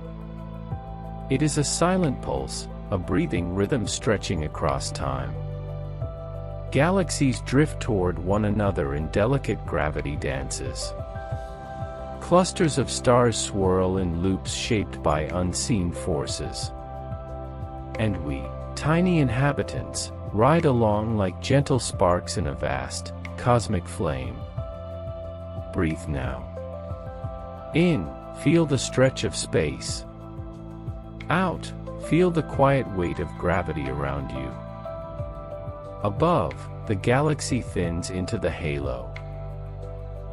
It is a silent pulse, a breathing rhythm stretching across time. Galaxies drift toward one another in delicate gravity dances. Clusters of stars swirl in loops shaped by unseen forces. And we, tiny inhabitants, ride along like gentle sparks in a vast, cosmic flame. Breathe now. In, feel the stretch of space. Out, feel the quiet weight of gravity around you. Above, the galaxy thins into the halo.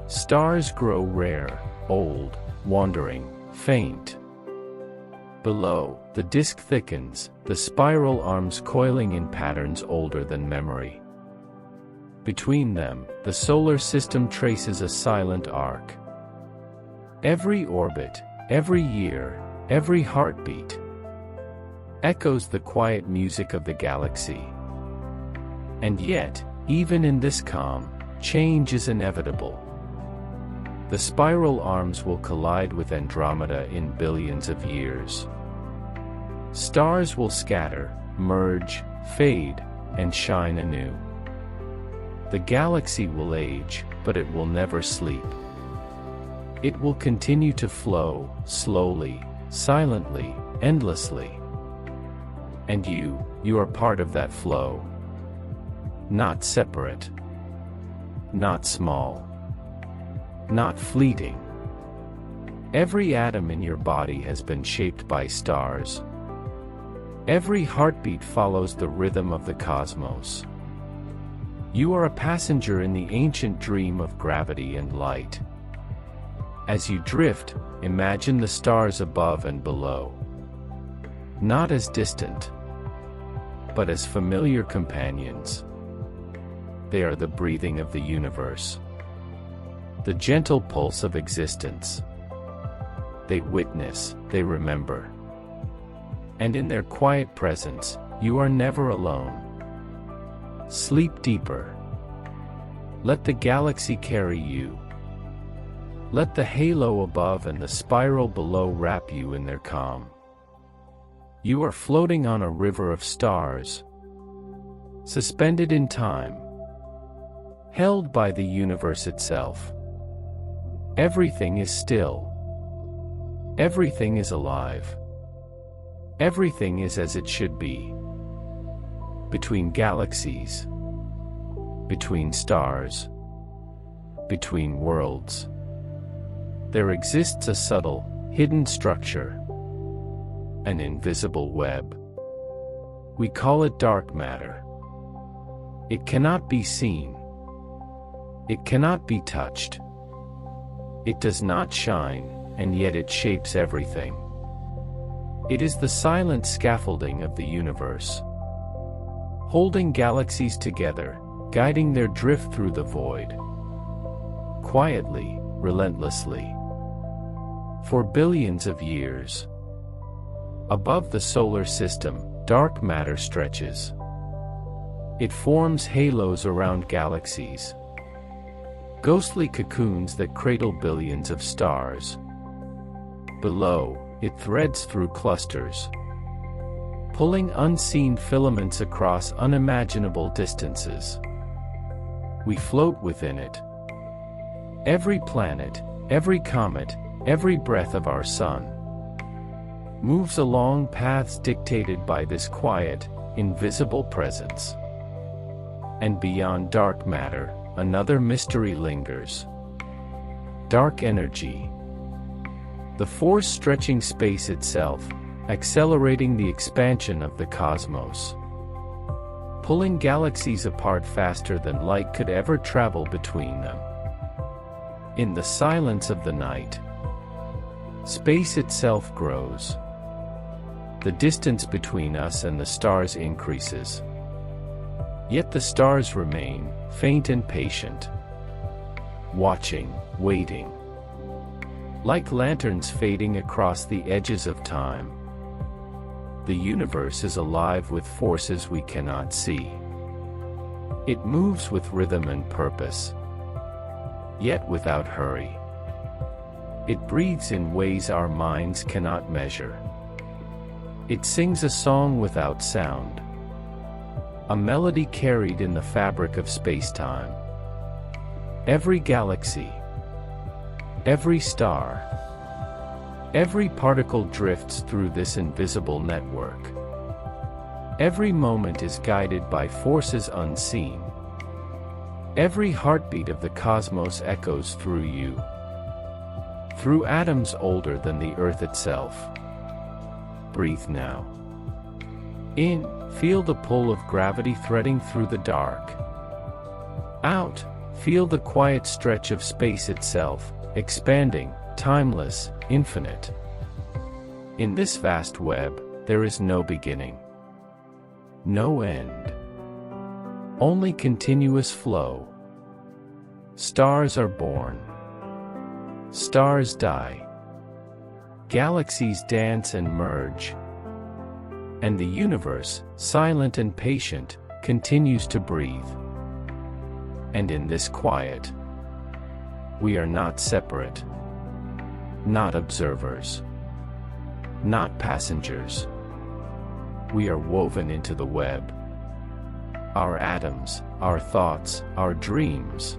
Stars grow rare, old, wandering, faint. Below, the disk thickens, the spiral arms coiling in patterns older than memory. Between them, the solar system traces a silent arc. Every orbit, every year, every heartbeat echoes the quiet music of the galaxy. And yet, even in this calm, change is inevitable. The spiral arms will collide with Andromeda in billions of years. Stars will scatter, merge, fade, and shine anew. The galaxy will age, but it will never sleep. It will continue to flow, slowly, silently, endlessly. And you, you are part of that flow. Not separate. Not small. Not fleeting. Every atom in your body has been shaped by stars. Every heartbeat follows the rhythm of the cosmos. You are a passenger in the ancient dream of gravity and light. As you drift, imagine the stars above and below. Not as distant, but as familiar companions. They are the breathing of the universe, the gentle pulse of existence. They witness, they remember. And in their quiet presence, you are never alone. Sleep deeper. Let the galaxy carry you. Let the halo above and the spiral below wrap you in their calm. You are floating on a river of stars, suspended in time, held by the universe itself. Everything is still. Everything is alive. Everything is as it should be. Between galaxies, between stars, between worlds, there exists a subtle, hidden structure, an invisible web. We call it dark matter. It cannot be seen. It cannot be touched. It does not shine, and yet it shapes everything. It is the silent scaffolding of the universe, holding galaxies together, guiding their drift through the void. Quietly, relentlessly. For billions of years. Above the solar system, dark matter stretches. It forms halos around galaxies, ghostly cocoons that cradle billions of stars. Below, it threads through clusters, pulling unseen filaments across unimaginable distances. We float within it. Every planet, every comet, every breath of our sun moves along paths dictated by this quiet, invisible presence. And beyond dark matter, another mystery lingers. Dark energy. The force stretching space itself, accelerating the expansion of the cosmos. Pulling galaxies apart faster than light could ever travel between them. In the silence of the night, space itself grows. The distance between us and the stars increases. Yet the stars remain, faint and patient. Watching, waiting. Like lanterns fading across the edges of time. The universe is alive with forces we cannot see. It moves with rhythm and purpose, yet without hurry. It breathes in ways our minds cannot measure. It sings a song without sound, a melody carried in the fabric of space-time. Every galaxy, every star, every particle drifts through this invisible network. Every moment is guided by forces unseen. Every heartbeat of the cosmos echoes through you, through atoms older than the Earth itself. Breathe now. In, feel the pull of gravity threading through the dark. Out, feel the quiet stretch of space itself, expanding, timeless, infinite. In this vast web, there is no beginning, no end, only continuous flow. Stars are born, stars die, galaxies dance and merge, and the universe, silent and patient, continues to breathe. And in this quiet, we are not separate, not observers, not passengers. We are woven into the web. Our atoms, our thoughts, our dreams.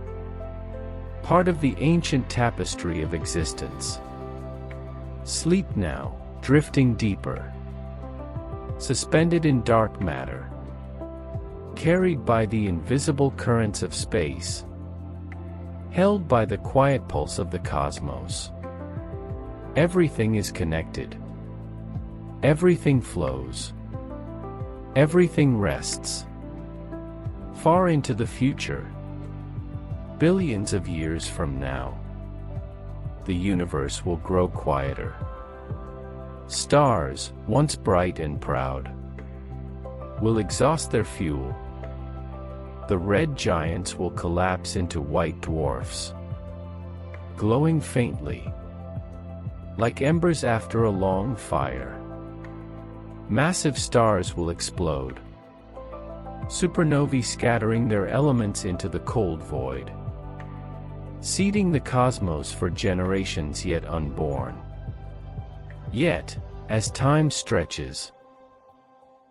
Part of the ancient tapestry of existence. Sleep now, drifting deeper. suspended in dark matter, carried by the invisible currents of space, held by the quiet pulse of the cosmos. Everything is connected. Everything flows. Everything rests. Far into the future, billions of years from now, the universe will grow quieter. Stars, once bright and proud, will exhaust their fuel. The red giants will collapse into white dwarfs, glowing faintly, like embers after a long fire. Massive stars will explode, supernovae scattering their elements into the cold void, seeding the cosmos for generations yet unborn. Yet, as time stretches,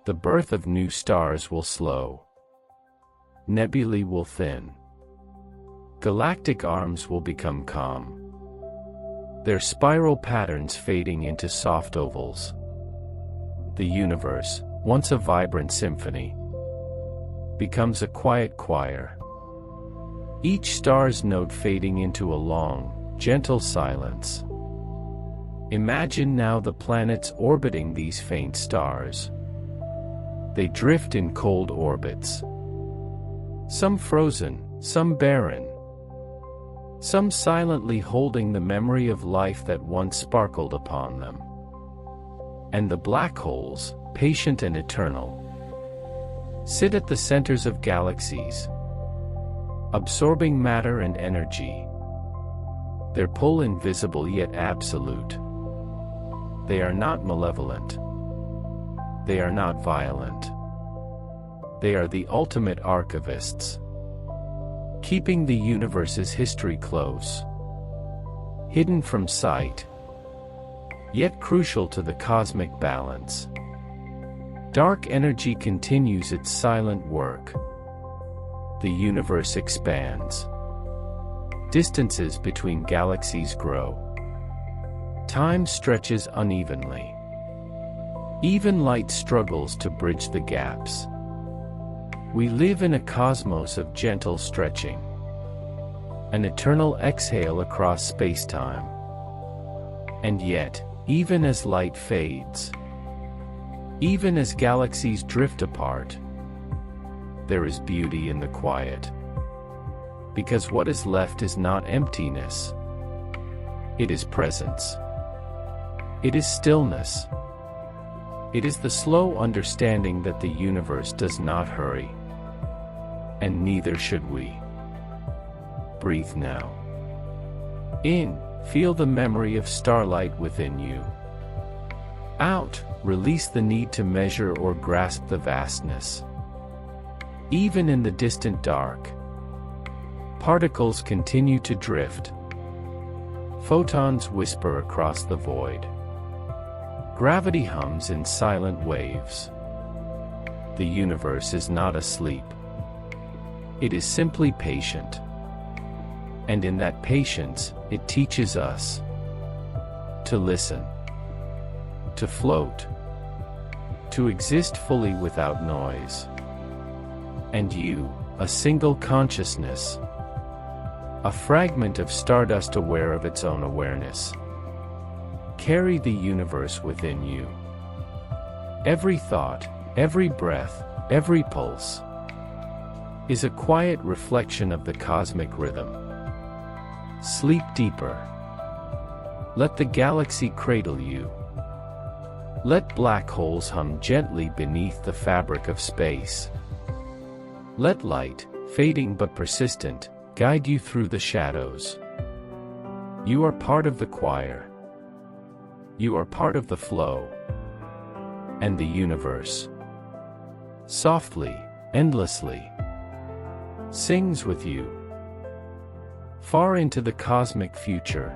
the birth of new stars will slow. Nebulae will thin. Galactic arms will become calm, their spiral patterns fading into soft ovals. The universe, once a vibrant symphony, becomes a quiet choir, each star's note fading into a long, gentle silence. Imagine now the planets orbiting these faint stars. They drift in cold orbits, some frozen, some barren, some silently holding the memory of life that once sparkled upon them. And the black holes, patient and eternal, sit at the centers of galaxies, absorbing matter and energy, their pull invisible yet absolute. They are not malevolent. They are not violent. They are the ultimate archivists, keeping the universe's history close, hidden from sight, yet crucial to the cosmic balance. Dark energy continues its silent work. The universe expands. Distances between galaxies grow. Time stretches unevenly. Even light struggles to bridge the gaps. We live in a cosmos of gentle stretching, an eternal exhale across space-time. And yet, even as light fades, even as galaxies drift apart, there is beauty in the quiet. Because what is left is not emptiness. It is presence. It is stillness. It is the slow understanding that the universe does not hurry. And neither should we. Breathe now. In, feel the memory of starlight within you. Out, release the need to measure or grasp the vastness. Even in the distant dark, particles continue to drift. Photons whisper across the void. Gravity hums in silent waves. The universe is not asleep. It is simply patient. And in that patience, it teaches us to listen, to float, to exist fully without noise. And you, a single consciousness, a fragment of stardust aware of its own awareness. Carry the universe within you. Every thought, every breath, every pulse is a quiet reflection of the cosmic rhythm. Sleep deeper. Let the galaxy cradle you. Let black holes hum gently beneath the fabric of space. Let light, fading but persistent, guide you through the shadows. You are part of the choir. You are part of the flow. And the universe, softly, endlessly, sings with you. Far into the cosmic future,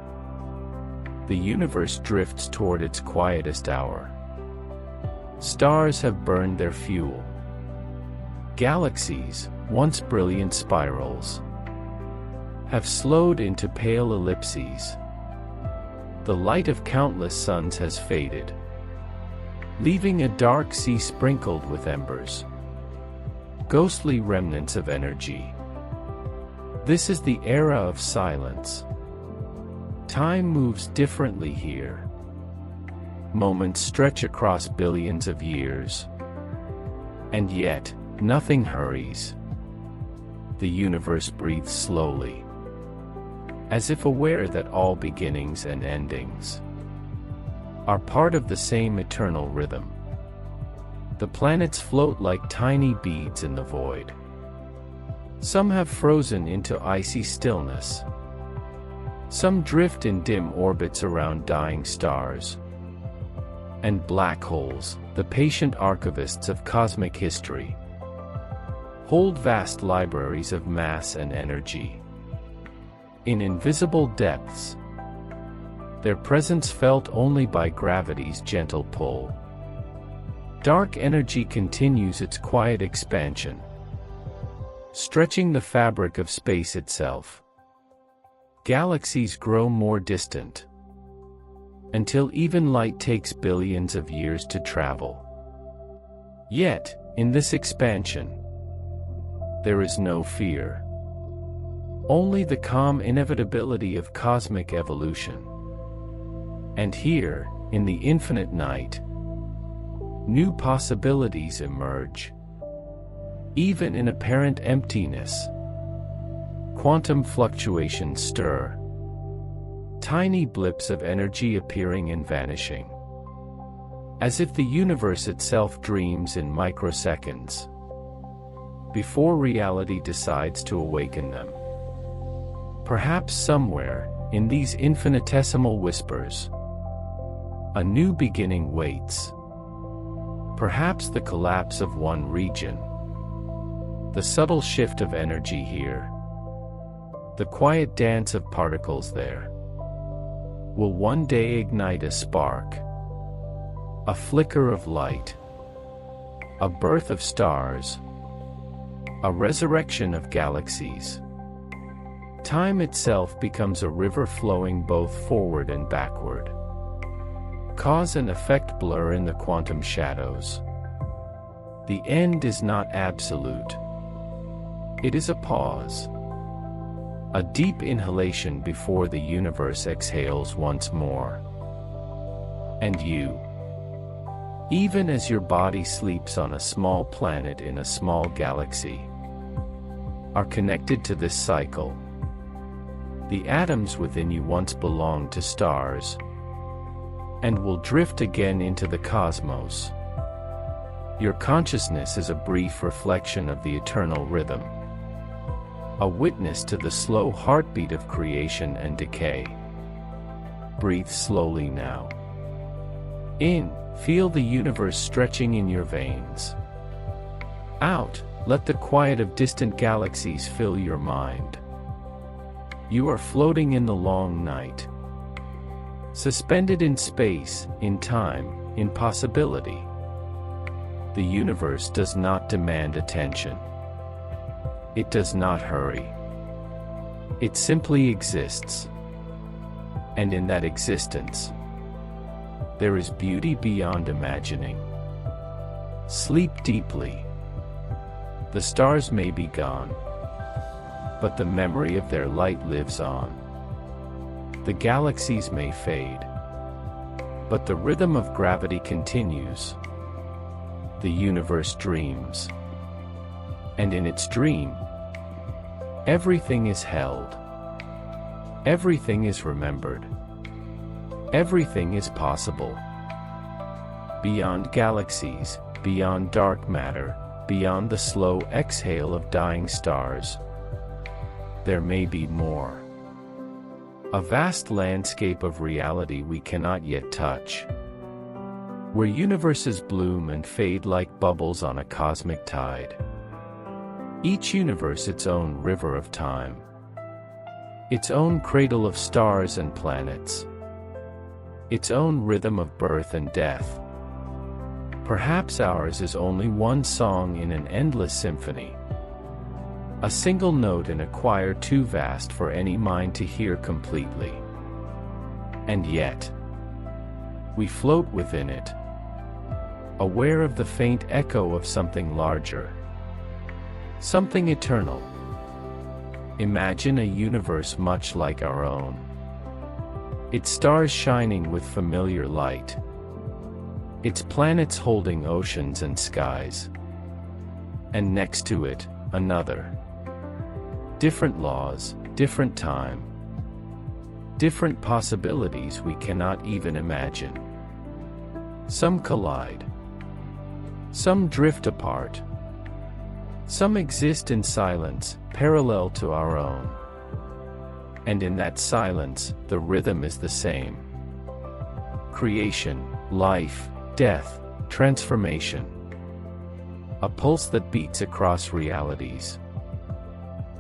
the universe drifts toward its quietest hour. Stars have burned their fuel. Galaxies, once brilliant spirals, have slowed into pale ellipses. The light of countless suns has faded. leaving a dark sea sprinkled with embers, ghostly remnants of energy. This is the era of silence. Time moves differently here. Moments stretch across billions of years. And yet, nothing hurries. The universe breathes slowly, as if aware that all beginnings and endings are part of the same eternal rhythm. The planets float like tiny beads in the void. Some have frozen into icy stillness. Some drift in dim orbits around dying stars. And black holes, the patient archivists of cosmic history, hold vast libraries of mass and energy. In invisible depths, their presence felt only by gravity's gentle pull. Dark energy continues its quiet expansion, stretching the fabric of space itself. Galaxies grow more distant, until even light takes billions of years to travel. Yet, in this expansion, there is no fear. Only the calm inevitability of cosmic evolution. And here, in the infinite night, new possibilities emerge. Even in apparent emptiness, quantum fluctuations stir. Tiny blips of energy appearing and vanishing, as if the universe itself dreams in microseconds, before reality decides to awaken them. Perhaps somewhere, in these infinitesimal whispers, a new beginning waits. Perhaps the collapse of one region, the subtle shift of energy here, the quiet dance of particles there, will one day ignite a spark, a flicker of light, a birth of stars, a resurrection of galaxies. Time itself becomes a river flowing both forward and backward. Cause and effect blur in the quantum shadows. The end is not absolute. It is a pause. A deep inhalation before the universe exhales once more. And you, even as your body sleeps on a small planet in a small galaxy, are connected to this cycle. The atoms within you once belonged to stars, and will drift again into the cosmos. Your consciousness is a brief reflection of the eternal rhythm, a witness to the slow heartbeat of creation and decay. Breathe slowly now. In, feel the universe stretching in your veins. Out, let the quiet of distant galaxies fill your mind. You are floating in the long night, suspended in space, in time, in possibility. The universe does not demand attention. It does not hurry. It simply exists. And in that existence, there is beauty beyond imagining. Sleep deeply. The stars may be gone, but the memory of their light lives on. The galaxies may fade, but the rhythm of gravity continues. The universe dreams. And in its dream, everything is held. Everything is remembered. Everything is possible. Beyond galaxies, beyond dark matter, beyond the slow exhale of dying stars, there may be more. A vast landscape of reality we cannot yet touch, where universes bloom and fade like bubbles on a cosmic tide. Each universe its own river of time, its own cradle of stars and planets, its own rhythm of birth and death. Perhaps ours is only one song in an endless symphony, a single note in a choir too vast for any mind to hear completely. And yet, we float within it, aware of the faint echo of something larger, something eternal. Imagine a universe much like our own. Its stars shining with familiar light. Its planets holding oceans and skies. And next to it, another. Different laws, different time. Different possibilities we cannot even imagine. Some collide. Some drift apart. Some exist in silence, parallel to our own. And in that silence, the rhythm is the same. Creation, life, death, transformation. A pulse that beats across realities.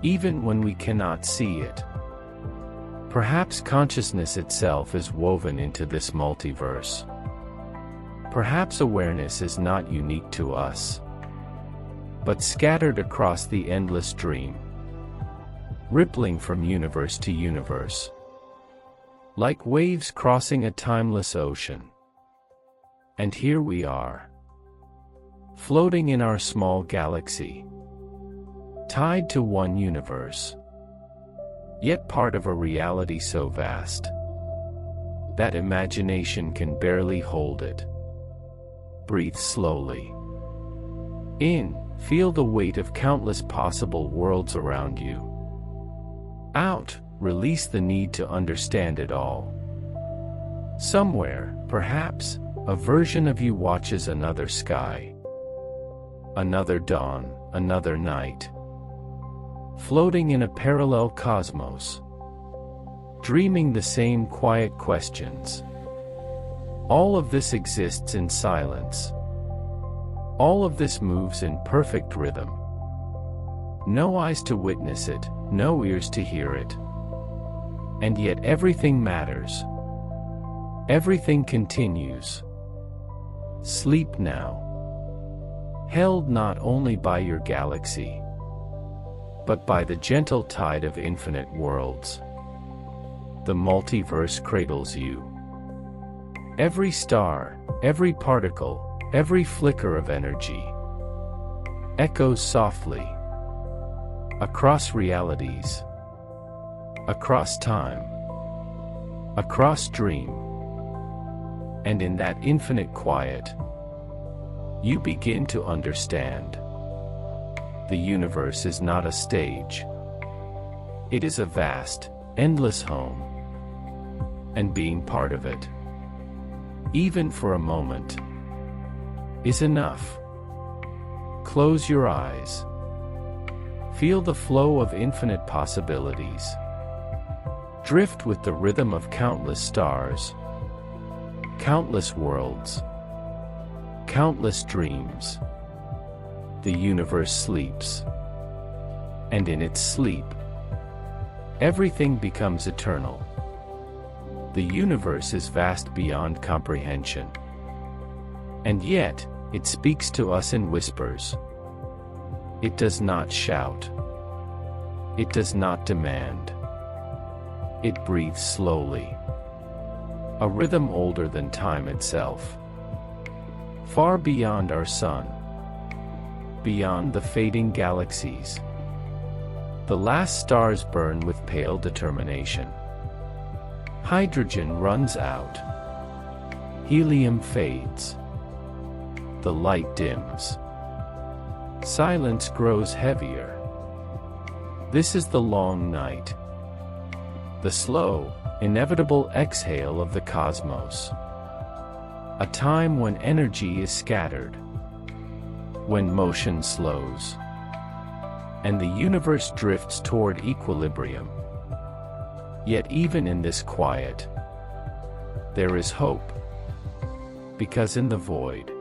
Even when we cannot see it. Perhaps consciousness itself is woven into this multiverse. Perhaps awareness is not unique to us, but scattered across the endless dream, rippling from universe to universe, like waves crossing a timeless ocean. And here we are, floating in our small galaxy, tied to one universe, yet part of a reality so vast that imagination can barely hold it. Breathe slowly. In, feel the weight of countless possible worlds around you. Out, release the need to understand it all. Somewhere, perhaps, a version of you watches another sky, another dawn, another night, floating in a parallel cosmos, dreaming the same quiet questions. All of this exists in silence. All of this moves in perfect rhythm. No eyes to witness it, no ears to hear it. And yet everything matters. Everything continues. Sleep now. Held not only by your galaxy, but by the gentle tide of infinite worlds. The multiverse cradles you. Every star, every particle, every flicker of energy echoes softly across realities, across time, across dream. And in that infinite quiet, you begin to understand. The universe is not a stage. It is a vast, endless home. And being part of it, even for a moment, is enough. Close your eyes. Feel the flow of infinite possibilities. Drift with the rhythm of countless stars, countless worlds, countless dreams. The universe sleeps. And in its sleep, everything becomes eternal. The universe is vast beyond comprehension. And yet, it speaks to us in whispers. It does not shout. It does not demand. It breathes slowly. A rhythm older than time itself. Far beyond our sun. Beyond the fading galaxies. The last stars burn with pale determination. Hydrogen runs out. Helium fades. The light dims. Silence grows heavier. This is the long night. The slow, inevitable exhale of the cosmos. A time when energy is scattered. When motion slows. And the universe drifts toward equilibrium. Yet even in this quiet, there is hope. Because in the void,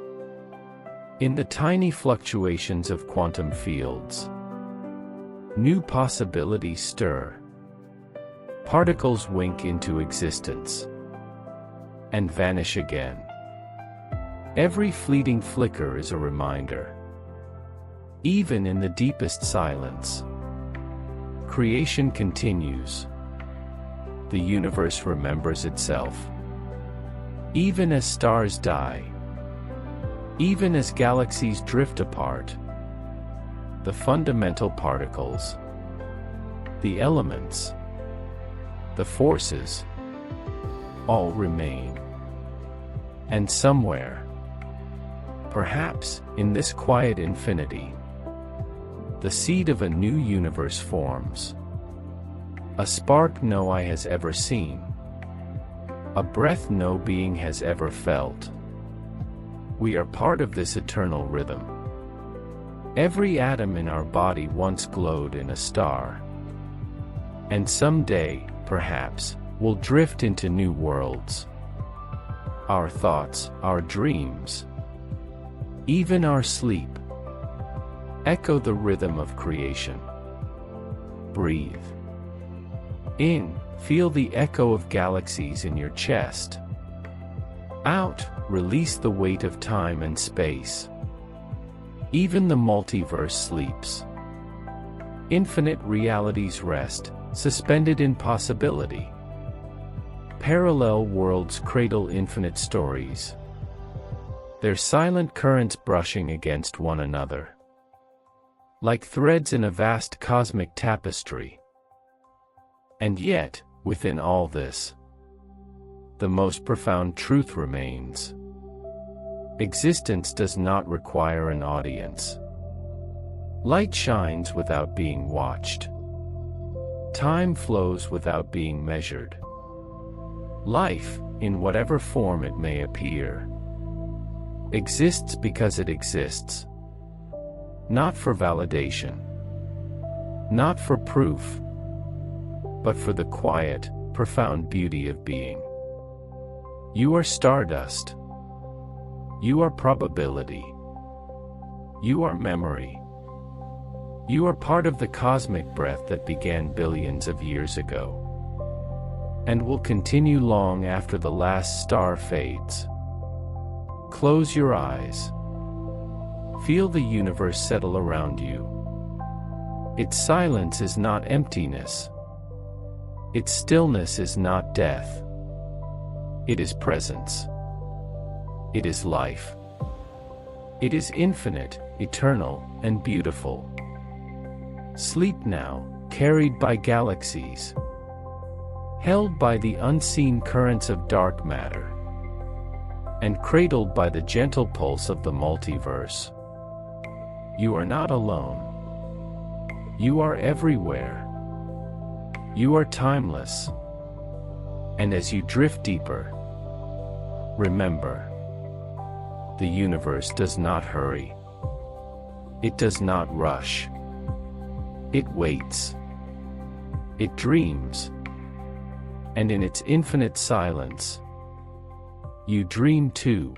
in the tiny fluctuations of quantum fields, new possibilities stir. Particles wink into existence and vanish again. Every fleeting flicker is a reminder. Even in the deepest silence, creation continues. The universe remembers itself. Even as stars die, Even as galaxies drift apart, the fundamental particles, the elements, the forces, all remain. And somewhere, perhaps in this quiet infinity, the seed of a new universe forms. A spark no eye has ever seen, a breath no being has ever felt. We are part of this eternal rhythm. Every atom in our body once glowed in a star. And someday, perhaps, we'll drift into new worlds. Our thoughts, our dreams, even our sleep, echo the rhythm of creation. Breathe in, feel the echo of galaxies in your chest. Out, release the weight of time and space. Even the multiverse sleeps. Infinite realities rest, suspended in possibility. Parallel worlds cradle infinite stories, their silent currents brushing against one another, like threads in a vast cosmic tapestry. And yet, within all this, the most profound truth remains. Existence does not require an audience. Light shines without being watched. Time flows without being measured. Life, in whatever form it may appear, exists because it exists. Not for validation, not for proof, but for the quiet, profound beauty of being. You are stardust. You are probability. You are memory. You are part of the cosmic breath that began billions of years ago, and will continue long after the last star fades. Close your eyes. Feel the universe settle around you. Its silence is not emptiness. Its stillness is not death. It is presence. It is life. It is infinite, eternal, and beautiful. Sleep now, carried by galaxies, held by the unseen currents of dark matter, and cradled by the gentle pulse of the multiverse. You are not alone. You are everywhere. You are timeless. And as you drift deeper, remember, the universe does not hurry. It does not rush. It waits. It dreams. And in its infinite silence, you dream too.